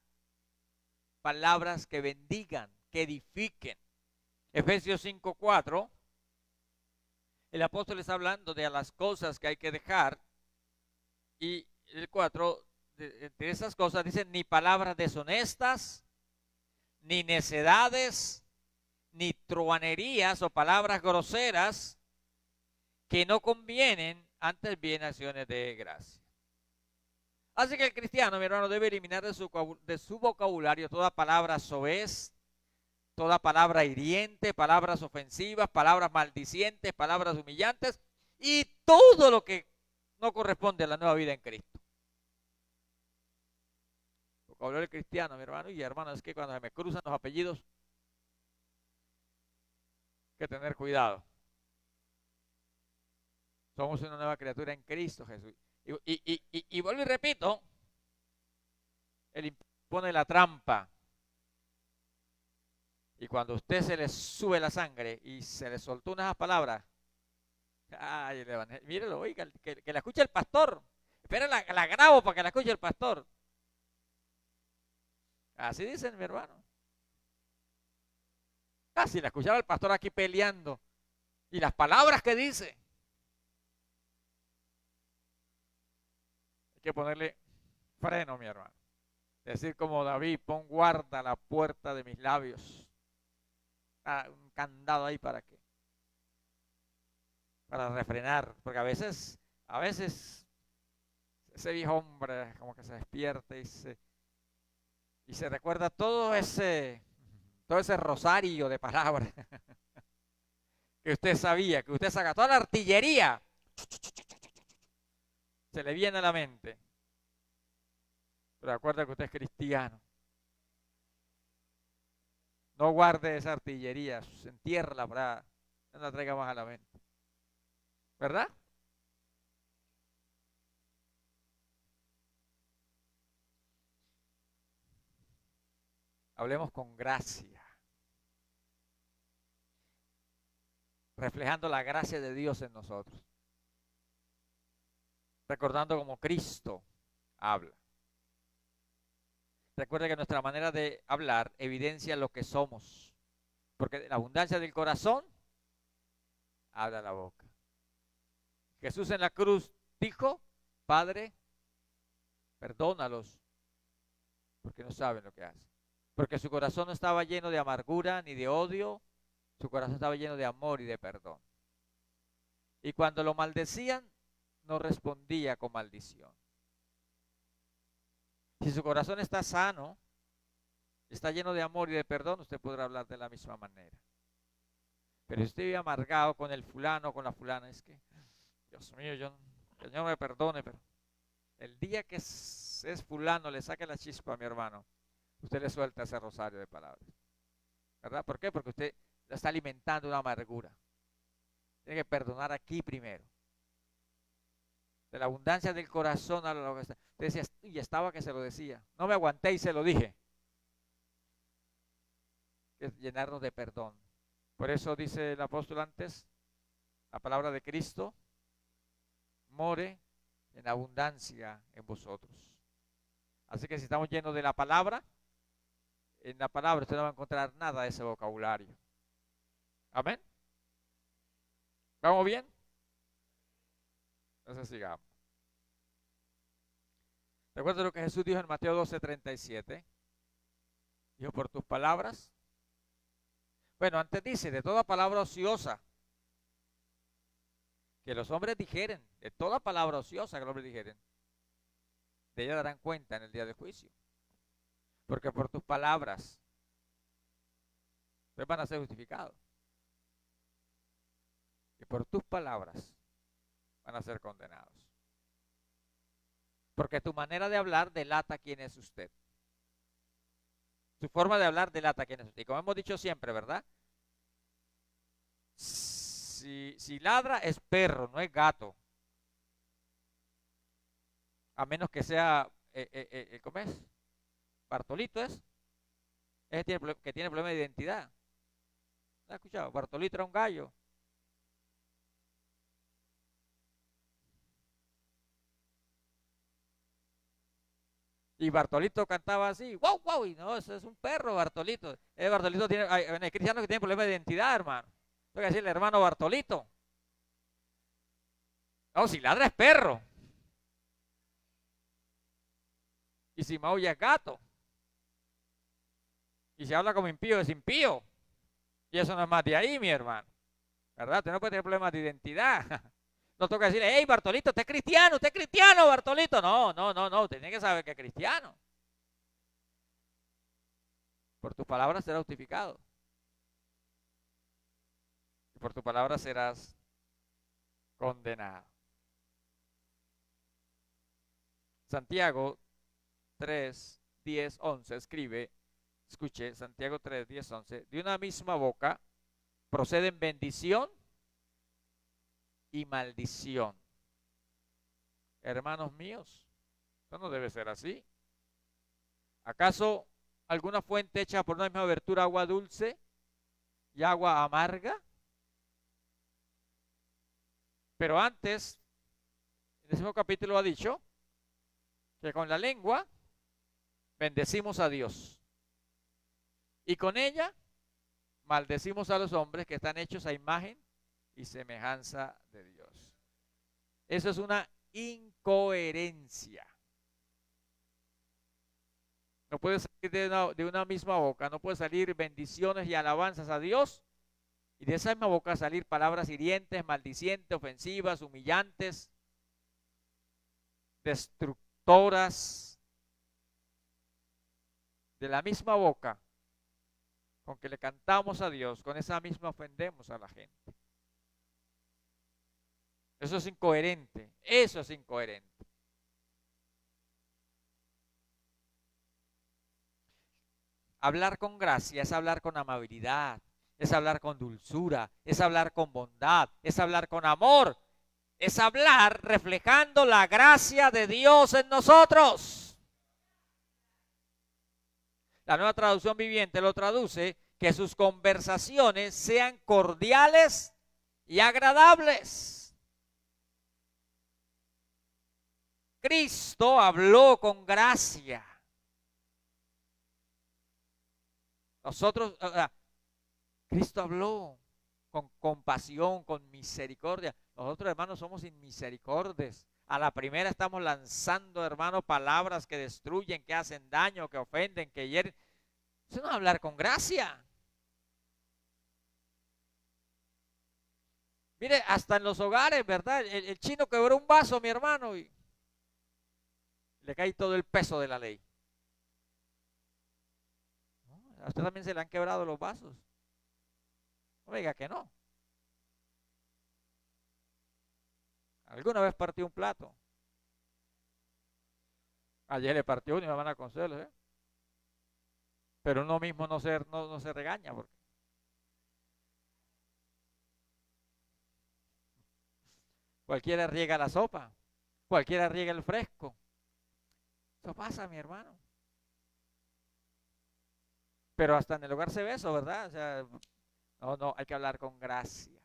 palabras que bendigan, que edifiquen. Efesios 5:4, el apóstol está hablando de las cosas que hay que dejar, y el 4, de esas cosas dice: ni palabras deshonestas, ni necedades, ni truanerías o palabras groseras que no convienen, antes bien acciones de gracia. Así que el cristiano, mi hermano, debe eliminar de su vocabulario toda palabra soez, toda palabra hiriente, palabras ofensivas, palabras maldicientes, palabras humillantes y todo lo que no corresponde a la nueva vida en Cristo. El vocabulario cristiano, mi hermano y hermana, es que cuando se me cruzan los apellidos, hay que tener cuidado. Somos una nueva criatura en Cristo Jesús. Y vuelvo y repito, Él impone la trampa. Y cuando a usted se le sube la sangre y se le soltó unas palabras, ay, el evangelio, mírelo, oiga, que la escuche el pastor. Espera, la grabo para que la escuche el pastor. Así dicen, mi hermano. Casi la escuchaba el pastor aquí peleando. Y las palabras que dice. Hay que ponerle freno, mi hermano. Decir como David: pon guarda la puerta de mis labios. Un candado ahí para qué. Para refrenar. Porque a veces ese viejo hombre como que se despierta y se recuerda todo ese rosario de palabras que usted sabía, que usted saca, toda la artillería se le viene a la mente. Pero recuerda que usted es cristiano. No guarde esa artillería, entiérrala para no la traiga más a la mente. ¿Verdad? Hablemos con gracia, reflejando la gracia de Dios en nosotros, recordando como Cristo habla. Recuerda que nuestra manera de hablar evidencia lo que somos, porque de la abundancia del corazón habla la boca. Jesús en la cruz dijo: Padre, perdónalos, porque no saben lo que hacen. Porque su corazón no estaba lleno de amargura ni de odio, su corazón estaba lleno de amor y de perdón. Y cuando lo maldecían, no respondía con maldición. Si su corazón está sano, está lleno de amor y de perdón, usted podrá hablar de la misma manera. Pero si usted vive amargado con el fulano, con la fulana, es que, Dios mío, el Señor me perdone, pero el día que es fulano, le saque la chispa a mi hermano, usted le suelta ese rosario de palabras. ¿verdad? ¿Por qué? Porque usted está alimentando una amargura. Tiene que perdonar aquí primero. De la abundancia del corazón a lo que está. Usted decía, y estaba que se lo decía. No me aguanté y se lo dije. Es llenarnos de perdón. Por eso dice el apóstol antes, la palabra de Cristo more en abundancia en vosotros. Así que si estamos llenos de la palabra, en la palabra usted no va a encontrar nada de ese vocabulario. Amén. ¿Vamos bien? Entonces sigamos. Recuerda lo que Jesús dijo en Mateo 12:37. Dijo, por tus palabras. Bueno, antes dice, de toda palabra ociosa que los hombres dijeren, de toda palabra ociosa que los hombres dijeren, de ella darán cuenta en el día del juicio. Porque por tus palabras, ustedes van a ser justificados. Y por tus palabras van a ser condenados. Porque tu manera de hablar delata quién es usted. Su forma de hablar delata quién es usted. Y como hemos dicho siempre, ¿verdad? Si ladra es perro, no es gato. A menos que sea, ¿cómo es? Bartolito es. Ese que tiene problema de identidad. ¿No has escuchado? Bartolito era un gallo. Y Bartolito cantaba así, wow, wow, y no, eso es un perro, Bartolito. Bartolito tiene, hay cristianos que tienen problemas de identidad, hermano. Tengo que decirle, hermano Bartolito. No, si ladra es perro. Y si maulla es gato. Y si habla como impío es impío. Y eso no es más de ahí, mi hermano. ¿Verdad? Usted no puede tener problemas de identidad. No toca decirle, hey, Bartolito, usted es cristiano, Bartolito. No, no, no, no, usted tiene que saber que es cristiano. Por tus palabras serás justificado. Y por tu palabra serás condenado. Santiago 3, 10, 11 escribe, escuche, Santiago 3, 10, 11, de una misma boca proceden bendición y maldición. Hermanos míos, esto no debe ser así. ¿Acaso alguna fuente hecha por una misma abertura agua dulce y agua amarga? Pero antes, en ese mismo capítulo ha dicho que con la lengua bendecimos a Dios y con ella maldecimos a los hombres que están hechos a imagen y semejanza de Dios. Eso es una incoherencia. No puede salir de una misma boca, no puede salir bendiciones y alabanzas a Dios y de esa misma boca salir palabras hirientes, maldicientes, ofensivas, humillantes, destructoras. De la misma boca con que le cantamos a Dios, con esa misma ofendemos a la gente. Eso es incoherente, eso es incoherente. Hablar con gracia es hablar con amabilidad, es hablar con dulzura, es hablar con bondad, es hablar con amor, es hablar reflejando la gracia de Dios en nosotros. La Nueva Traducción Viviente lo traduce que sus conversaciones sean cordiales y agradables. Cristo habló con gracia. Cristo habló con compasión, con misericordia. Nosotros, hermanos, somos inmisericordes. A la primera estamos lanzando, hermanos, palabras que destruyen, que hacen daño, que ofenden, que hieren. Eso no es hablar con gracia. Mire, hasta en los hogares, ¿verdad? El chino quebró un vaso, mi hermano, y le cae todo el peso de la ley. A usted también se le han quebrado los vasos. No me diga que no. ¿Alguna vez partió un plato? Ayer le partió uno y me van a Consuelo, ¿eh? Pero uno mismo no se regaña porque Cualquiera riega la sopa, cualquiera riega el fresco. Eso pasa, mi hermano. Pero hasta en el hogar se ve eso, ¿verdad? O sea, no, hay que hablar con gracia,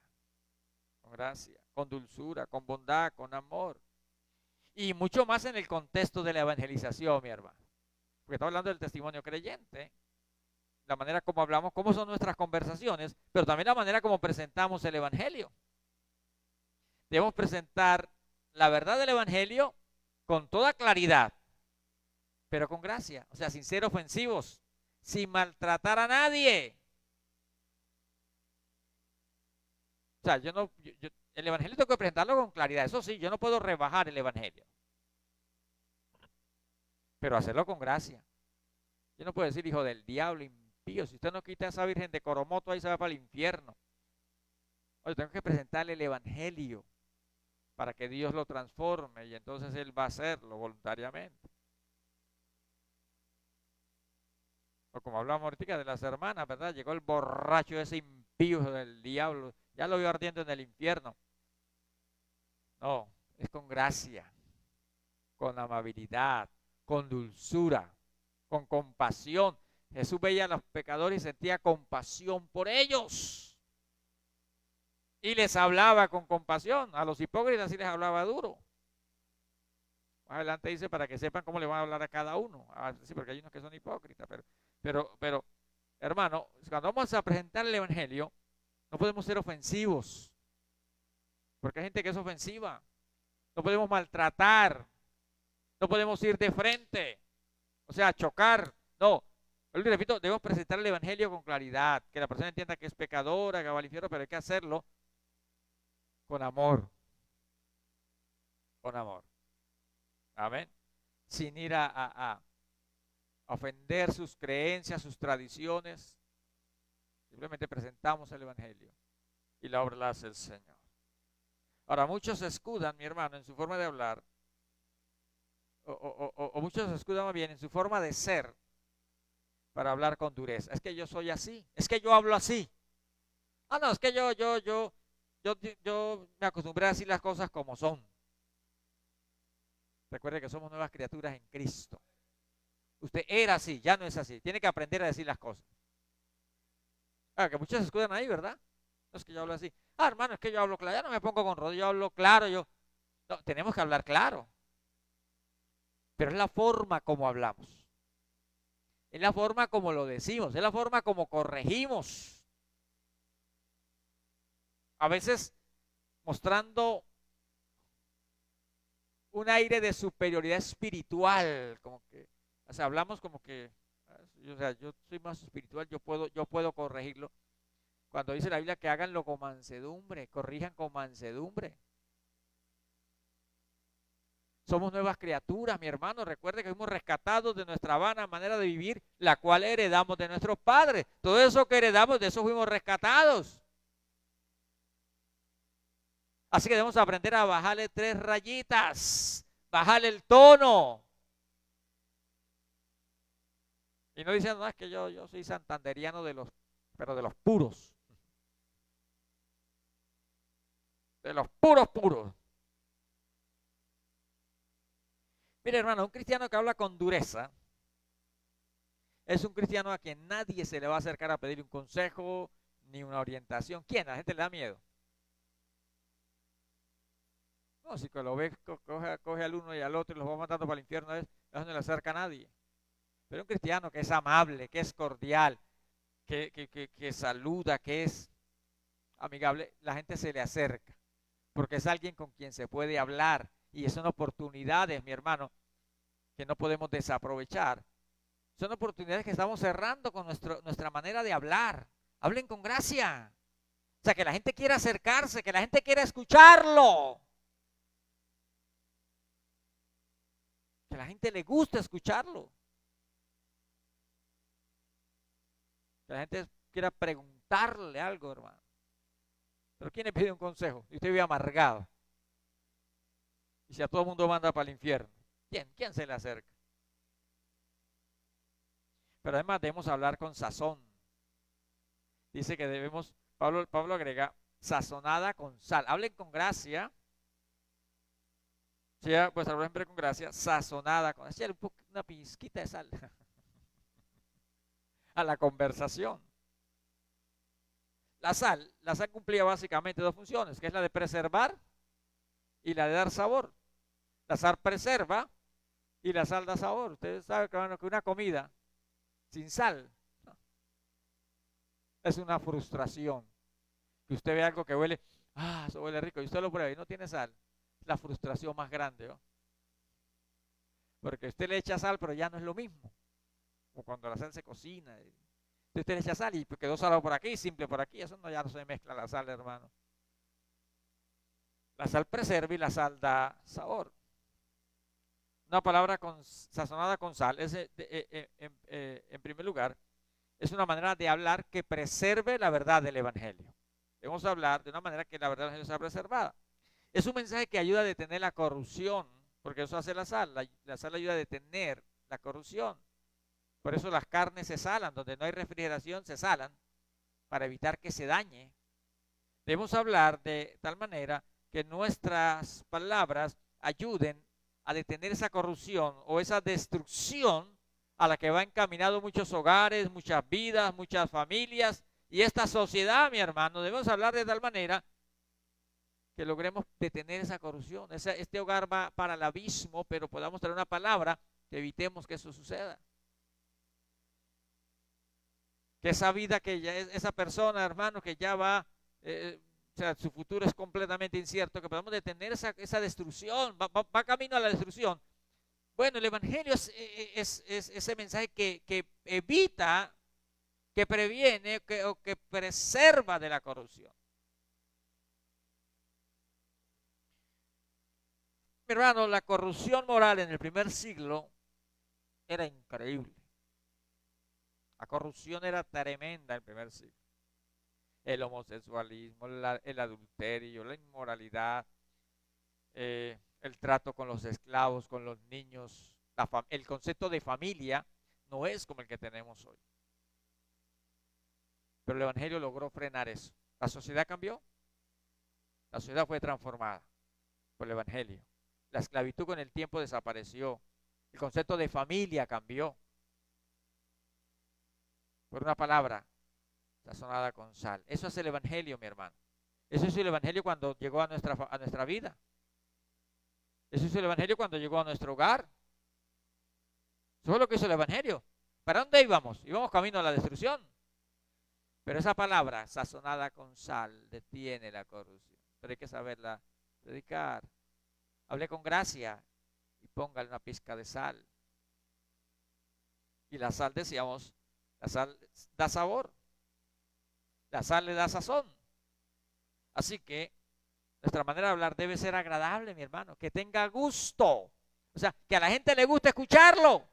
con dulzura, con bondad, con amor. Y mucho más en el contexto de la evangelización, mi hermano. Porque estamos hablando del testimonio creyente, la manera como hablamos, cómo son nuestras conversaciones, pero también la manera como presentamos el evangelio. Debemos presentar la verdad del evangelio con toda claridad, pero con gracia, o sea, sin ser ofensivos, sin maltratar a nadie. O sea, el evangelio tengo que presentarlo con claridad. Eso sí, yo no puedo rebajar el evangelio, pero hacerlo con gracia. Yo no puedo decir hijo del diablo, impío. Si usted no quita a esa virgen de Coromoto, ahí se va para el infierno. Oye, tengo que presentarle el evangelio para que Dios lo transforme y entonces Él va a hacerlo voluntariamente. O como hablamos ahorita de las hermanas, ¿verdad? Llegó el borracho ese impío del diablo, ya lo vio ardiendo en el infierno. No, es con gracia, con amabilidad, con dulzura, con compasión. Jesús veía a los pecadores y sentía compasión por ellos. Y les hablaba con compasión. A los hipócritas sí les hablaba duro. Más adelante dice para que sepan cómo le van a hablar a cada uno. Sí, porque hay unos que son hipócritas. Pero, hermano, cuando vamos a presentar el evangelio, no podemos ser ofensivos. Porque hay gente que es ofensiva. No podemos maltratar. No podemos ir de frente. O sea, chocar. No. Yo repito, debemos presentar el evangelio con claridad. Que la persona entienda que es pecadora, que va al infierno, pero hay que hacerlo con amor. Con amor. Amén. Sin ir a ofender sus creencias, sus tradiciones. Simplemente presentamos el evangelio y la obra la hace el Señor. Ahora, muchos se escudan, mi hermano, en su forma de hablar, o muchos se escudan más bien en su forma de ser para hablar con dureza. Es que yo soy así, es que yo hablo así. Ah, no, es que yo me acostumbré a decir las cosas como son. Recuerde que somos nuevas criaturas en Cristo. Usted era así, ya no es así. Tiene que aprender a decir las cosas. Ah, que muchos se escudan ahí, ¿verdad? No es que yo hablo así. Ah, hermano, es que yo hablo claro. Ya no me pongo con rodillas, yo hablo claro. No, tenemos que hablar claro. Pero es la forma como hablamos. Es la forma como lo decimos. Es la forma como corregimos. A veces mostrando un aire de superioridad espiritual. Como que, o sea, hablamos como que, o sea, yo soy más espiritual, yo puedo corregirlo. Cuando dice la Biblia que háganlo con mansedumbre, corrijan con mansedumbre. Somos nuevas criaturas, mi hermano. Recuerde que fuimos rescatados de nuestra vana manera de vivir, la cual heredamos de nuestros padres. Todo eso que heredamos, de eso fuimos rescatados. Así que debemos aprender a bajarle 3 rayitas, bajarle el tono. Y no diciendo, no, es que yo soy santanderiano pero de los puros. De los puros puros. Mire, hermano, un cristiano que habla con dureza es un cristiano a quien nadie se le va a acercar a pedir un consejo ni una orientación. ¿Quién? A la gente le da miedo. No, si que lo ve, coge al uno y al otro y los va matando para el infierno, no le acerca a nadie. Pero un cristiano que es amable, que es cordial, que saluda, que es amigable, la gente se le acerca, porque es alguien con quien se puede hablar, y son oportunidades, mi hermano, que no podemos desaprovechar. Son oportunidades que estamos cerrando con nuestra manera de hablar. Hablen con gracia. O sea, que la gente quiera acercarse, que la gente quiera escucharlo. Que a la gente le gusta escucharlo. Que la gente quiera preguntarle algo, hermano. Pero ¿quién le pide un consejo? Y usted vive amargado. Y si a todo el mundo manda para el infierno, ¿quién se le acerca? Pero además debemos hablar con sazón. Dice que Pablo agrega, sazonada con sal. Hablen con gracia, sea vuestra oración siempre con gracia, sazonada con, echarle una pizquita de sal a la conversación. La sal cumplía básicamente dos funciones, que es la de preservar y la de dar sabor. La sal preserva y la sal da sabor. Ustedes saben que, bueno, que una comida sin sal es una frustración. Que usted ve algo que huele, eso huele rico, y usted lo prueba y no tiene sal. Es la frustración más grande, ¿no? Porque usted le echa sal, pero ya no es lo mismo. Como cuando la sal se cocina. Usted le echa sal y quedó salado por aquí, simple por aquí. Eso no, ya no se mezcla la sal, hermano. La sal preserva y la sal da sabor. Una palabra sazonada con sal es, en primer lugar, es una manera de hablar que preserve la verdad del Evangelio. Debemos hablar de una manera que la verdad del Evangelio sea preservada. Es un mensaje que ayuda a detener la corrupción, porque eso hace la sal. La sal ayuda a detener la corrupción. Por eso las carnes se salan, donde no hay refrigeración se salan, para evitar que se dañe. Debemos hablar de tal manera que nuestras palabras ayuden a detener esa corrupción o esa destrucción a la que va encaminado muchos hogares, muchas vidas, muchas familias y esta sociedad, mi hermano. Debemos hablar de tal manera que logremos detener esa corrupción. Este hogar va para el abismo, pero podamos traer una palabra que evitemos que eso suceda. Que esa vida que ya es, esa persona, hermano, que ya va, o sea, su futuro es completamente incierto, que podamos detener esa destrucción, va camino a la destrucción. Bueno, el Evangelio es ese mensaje que evita, que previene o que preserva de la corrupción. Mi hermano, la corrupción moral en el primer siglo era increíble. La corrupción era tremenda en el primer siglo. El homosexualismo, el adulterio, la inmoralidad, el trato con los esclavos, con los niños, el concepto de familia no es como el que tenemos hoy. Pero el Evangelio logró frenar eso. La sociedad cambió, la sociedad fue transformada por el Evangelio. La esclavitud con el tiempo desapareció. El concepto de familia cambió. Por una palabra sazonada con sal. Eso es el Evangelio, mi hermano. Eso es el Evangelio cuando llegó a nuestra vida. Eso es el Evangelio cuando llegó a nuestro hogar. Eso es lo que hizo el Evangelio. ¿Para dónde íbamos? Íbamos camino a la destrucción. Pero esa palabra, sazonada con sal, detiene la corrupción. Pero hay que saberla predicar. Hable con gracia y póngale una pizca de sal. Y la sal, decíamos, la sal da sabor. La sal le da sazón. Así que nuestra manera de hablar debe ser agradable, mi hermano, que tenga gusto. O sea, que a la gente le guste escucharlo.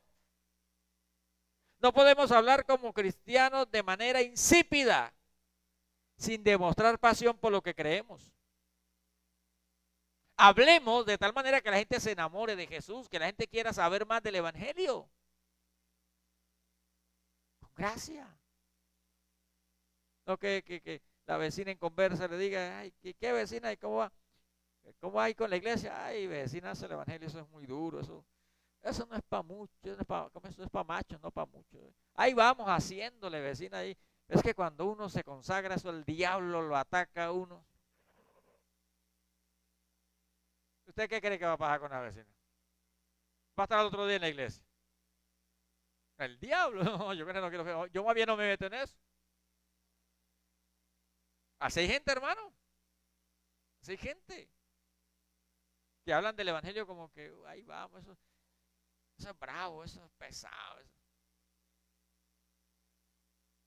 No podemos hablar como cristianos de manera insípida, sin demostrar pasión por lo que creemos. Hablemos de tal manera que la gente se enamore de Jesús, que la gente quiera saber más del Evangelio. Con gracia. No que la vecina en conversa le diga, ay, ¿qué vecina? ¿Y cómo va? ¿Cómo hay con la iglesia? Ay, vecina, el Evangelio, eso es muy duro, eso no es para mucho, eso no es para machos, no para mucho. Ahí vamos haciéndole, vecina, ahí. Es que cuando uno se consagra, eso el diablo lo ataca a uno. ¿Usted qué cree que va a pasar con la vecina? Va a estar el otro día en la iglesia. El diablo, no, yo no quiero, yo más bien no me meto en eso. Así hay gente, hermano. Así hay gente que hablan del Evangelio como que ahí vamos, eso es bravo, eso es pesado. Eso.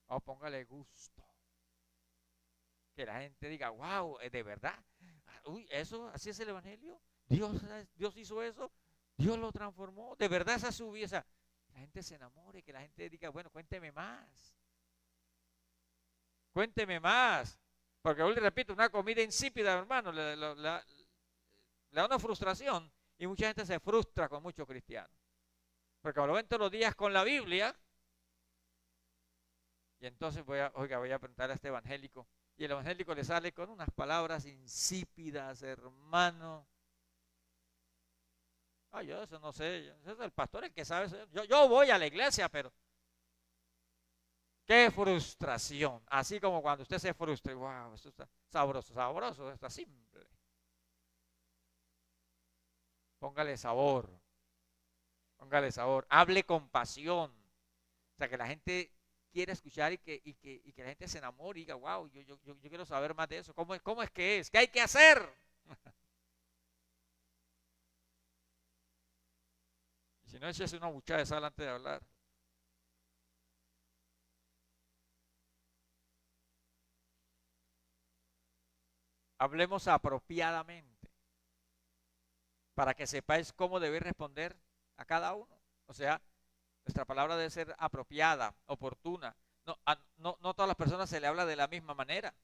Oh, póngale gusto. Que la gente diga, wow, ¿de verdad? Uy, eso, así es el Evangelio. Dios hizo eso. Dios lo transformó. De verdad esa es su vida. La gente se enamore, que la gente diga, bueno, cuénteme más. Cuénteme más. Porque hoy le repito, una comida insípida, hermano, le da una frustración. Y mucha gente se frustra con muchos cristianos. Porque lo ven todos los días con la Biblia. Y entonces voy a preguntar a este evangélico. Y el evangélico le sale con unas palabras insípidas, hermano. Ah, yo eso no sé, ese es el pastor el que sabe eso. Yo voy a la iglesia, pero qué frustración. Así como cuando usted se frustra, wow, esto está sabroso, sabroso, está simple. Póngale sabor, póngale sabor, hable con pasión. O sea, que la gente quiera escuchar y que la gente se enamore y diga, wow, yo quiero saber más de eso. ¿Cómo es que es? ¿Qué hay que hacer? Y si no, échese una buchada de sal antes de hablar. Hablemos apropiadamente para que sepáis cómo debéis responder a cada uno. O sea, nuestra palabra debe ser apropiada, oportuna. No todas las personas se le habla de la misma manera.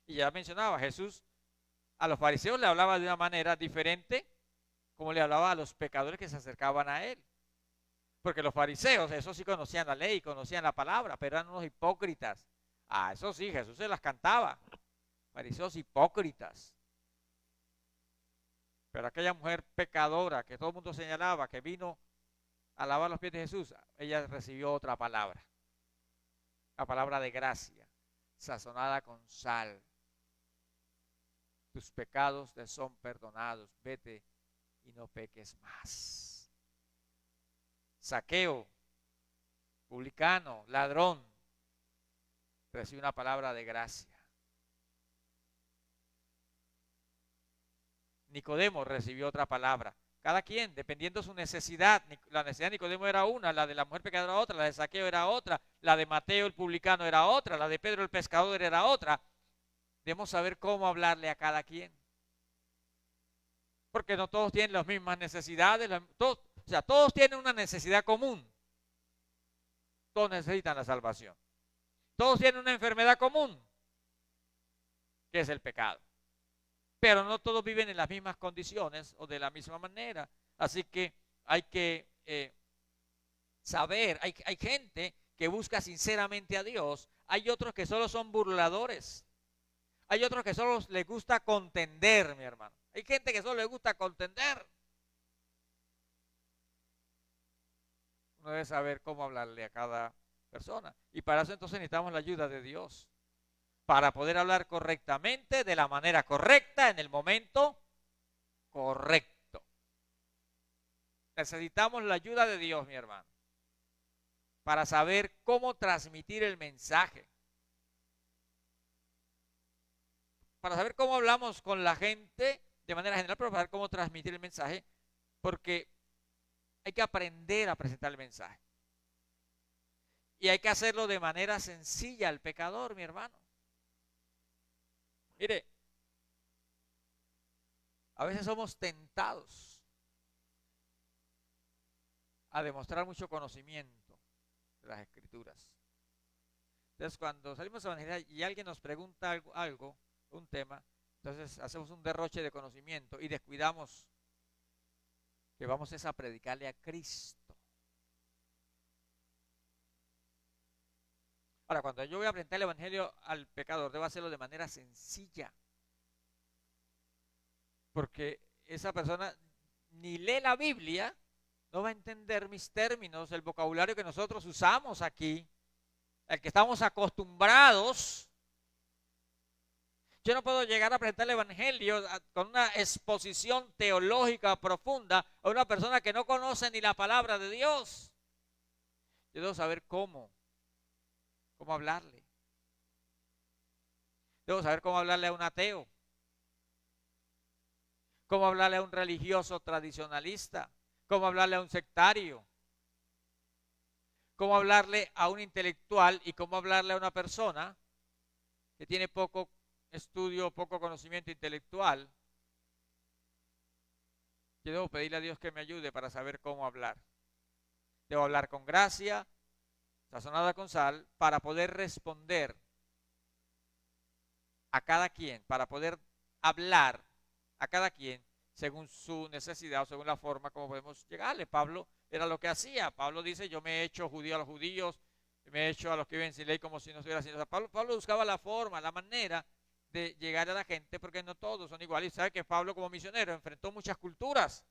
Y ya mencionaba, Jesús a los fariseos le hablaba de una manera diferente como le hablaba a los pecadores que se acercaban a él. Porque los fariseos, eso sí conocían la ley, conocían la palabra, pero eran unos hipócritas. Ah, eso sí, Jesús se las cantaba. Fariseos hipócritas. Pero aquella mujer pecadora que todo el mundo señalaba, que vino a lavar los pies de Jesús, ella recibió otra palabra. La palabra de gracia, sazonada con sal. Tus pecados te son perdonados, vete y no peques más. Saqueo, publicano, ladrón, recibe una palabra de gracia. Nicodemo recibió otra palabra. Cada quien, dependiendo de su necesidad. La necesidad de Nicodemo era una, la de la mujer pecadora otra, la de Saqueo era otra, la de Mateo el publicano era otra, la de Pedro el pescador era otra. Debemos saber cómo hablarle a cada quien. Porque no todos tienen las mismas necesidades, todos tienen una necesidad común. Todos necesitan la salvación. Todos tienen una enfermedad común, que es el pecado. Pero no todos viven en las mismas condiciones o de la misma manera. Así que hay que saber, hay gente que busca sinceramente a Dios, hay otros que solo son burladores, hay otros que solo les gusta contender, mi hermano. Hay gente que solo les gusta contender. Uno debe saber cómo hablarle a cada persona. Y para eso entonces necesitamos la ayuda de Dios. Para poder hablar correctamente, de la manera correcta, en el momento correcto. Necesitamos la ayuda de Dios, mi hermano, para saber cómo transmitir el mensaje. Para saber cómo hablamos con la gente de manera general, pero para saber cómo transmitir el mensaje, porque hay que aprender a presentar el mensaje. Y hay que hacerlo de manera sencilla al pecador, mi hermano. Mire, a veces somos tentados a demostrar mucho conocimiento de las Escrituras. Entonces, cuando salimos a evangelizar y alguien nos pregunta algo, un tema, entonces hacemos un derroche de conocimiento y descuidamos que vamos a predicarle a Cristo. Ahora, cuando yo voy a presentar el evangelio al pecador, debo hacerlo de manera sencilla. Porque esa persona ni lee la Biblia, no va a entender mis términos, el vocabulario que nosotros usamos aquí, el que estamos acostumbrados. Yo no puedo llegar a presentar el evangelio con una exposición teológica profunda a una persona que no conoce ni la palabra de Dios. Yo debo saber cómo hablarle. Debo saber cómo hablarle a un ateo, cómo hablarle a un religioso tradicionalista, cómo hablarle a un sectario, cómo hablarle a un intelectual y cómo hablarle a una persona que tiene poco estudio, poco conocimiento intelectual. Yo debo pedirle a Dios que me ayude para saber cómo hablar. Debo hablar con gracia, sazonada con sal, para poder responder a cada quien, para poder hablar a cada quien según su necesidad o según la forma como podemos llegarle. Pablo era lo que hacía. Pablo dice, yo me he hecho judío a los judíos, me he hecho a los que viven sin ley como si no estuviera sin. O sea, Pablo buscaba la forma, la manera de llegar a la gente, porque no todos son iguales. Y sabe que Pablo como misionero enfrentó muchas culturas.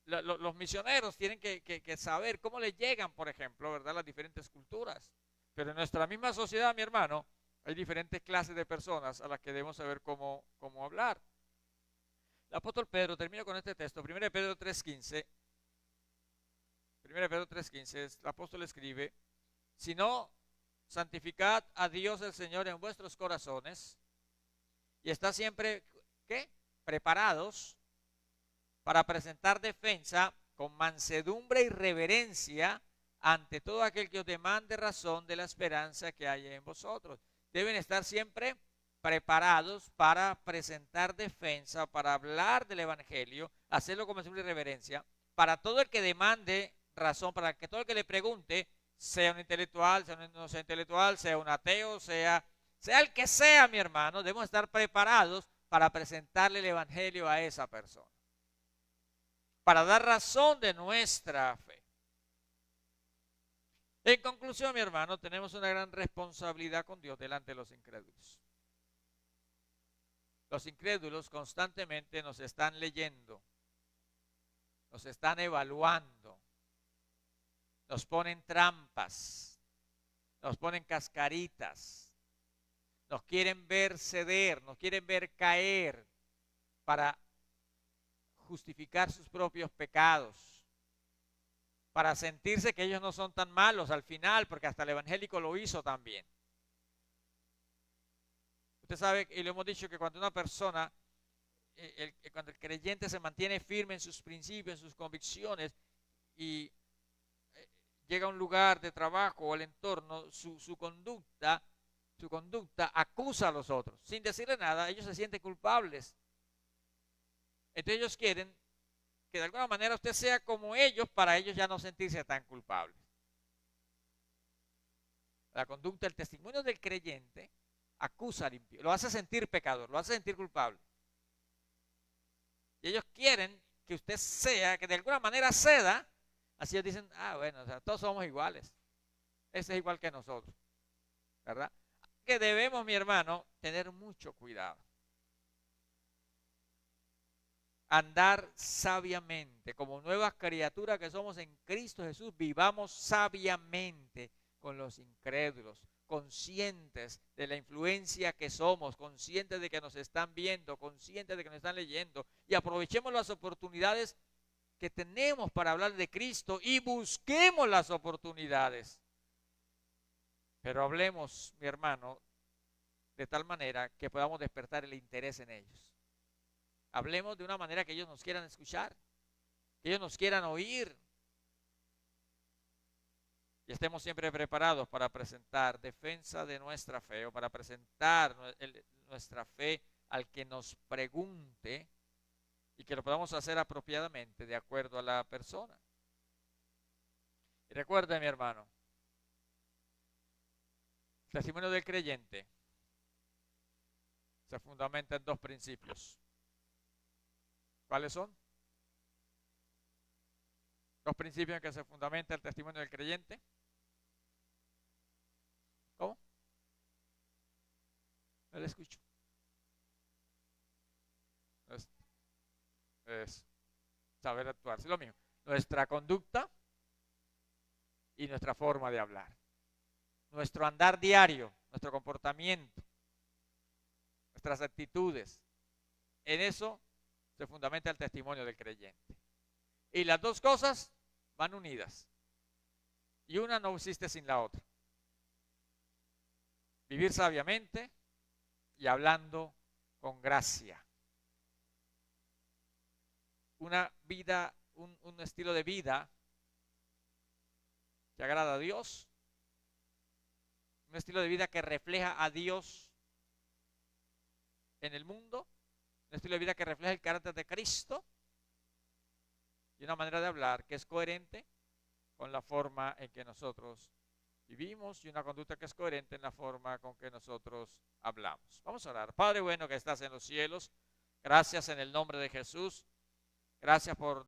Los misioneros tienen que saber cómo le llegan, por ejemplo, ¿verdad?, las diferentes culturas. Pero en nuestra misma sociedad, mi hermano, hay diferentes clases de personas a las que debemos saber cómo hablar. El apóstol Pedro, termino con este texto, 1 Pedro 3:15. 1 Pedro 3:15, el apóstol escribe: si no, santificad a Dios el Señor en vuestros corazones y está siempre, ¿qué?, preparados para presentar defensa con mansedumbre y reverencia ante todo aquel que os demande razón de la esperanza que hay en vosotros. Deben estar siempre preparados para presentar defensa, para hablar del Evangelio, hacerlo con mansedumbre y reverencia, para todo el que demande razón, para que todo el que le pregunte, sea un intelectual, sea un no sea intelectual, sea un ateo, sea el que sea, mi hermano, debemos estar preparados para presentarle el Evangelio a esa persona, para dar razón de nuestra fe. En conclusión, mi hermano, tenemos una gran responsabilidad con Dios delante de los incrédulos. Los incrédulos constantemente nos están leyendo, nos están evaluando, nos ponen trampas, nos ponen cascaritas, nos quieren ver ceder, nos quieren ver caer para justificar sus propios pecados, para sentirse que ellos no son tan malos al final, porque hasta el evangélico lo hizo también. Usted sabe, y lo hemos dicho, que cuando una persona, cuando el creyente se mantiene firme en sus principios, en sus convicciones, y llega a un lugar de trabajo o el entorno, su conducta acusa a los otros. Sin decirle nada, ellos se sienten culpables. Entonces ellos quieren que de alguna manera usted sea como ellos, para ellos ya no sentirse tan culpables. La conducta, el testimonio del creyente acusa al impío, lo hace sentir pecador, lo hace sentir culpable. Y ellos quieren que usted sea, que de alguna manera ceda. Así ellos dicen, bueno, o sea, todos somos iguales. Ese es igual que nosotros, ¿verdad? Que debemos, mi hermano, tener mucho cuidado. Andar sabiamente, como nuevas criaturas que somos en Cristo Jesús, vivamos sabiamente con los incrédulos, conscientes de la influencia que somos, conscientes de que nos están viendo, conscientes de que nos están leyendo, y aprovechemos las oportunidades que tenemos para hablar de Cristo y busquemos las oportunidades. Pero hablemos, mi hermano, de tal manera que podamos despertar el interés en ellos. Hablemos de una manera que ellos nos quieran escuchar, que ellos nos quieran oír. Y estemos siempre preparados para presentar defensa de nuestra fe, o para presentar nuestra fe al que nos pregunte, y que lo podamos hacer apropiadamente de acuerdo a la persona. Y recuerde, mi hermano, el testimonio del creyente se fundamenta en dos principios. ¿Cuáles son? Dos principios en que se fundamenta el testimonio del creyente. ¿Cómo? No le escucho. Es saber actuar. Es lo mismo. Nuestra conducta y nuestra forma de hablar. Nuestro andar diario, nuestro comportamiento, nuestras actitudes. En eso se fundamenta el testimonio del creyente. Y las dos cosas van unidas. Y una no existe sin la otra. Vivir sabiamente y hablando con gracia. Una vida, un estilo de vida que agrada a Dios. Un estilo de vida que refleja a Dios en el mundo. Un estilo de vida que refleja el carácter de Cristo. Y una manera de hablar que es coherente con la forma en que nosotros vivimos, y una conducta que es coherente en la forma con que nosotros hablamos. Vamos a orar. Padre bueno que estás en los cielos, gracias en el nombre de Jesús. Gracias por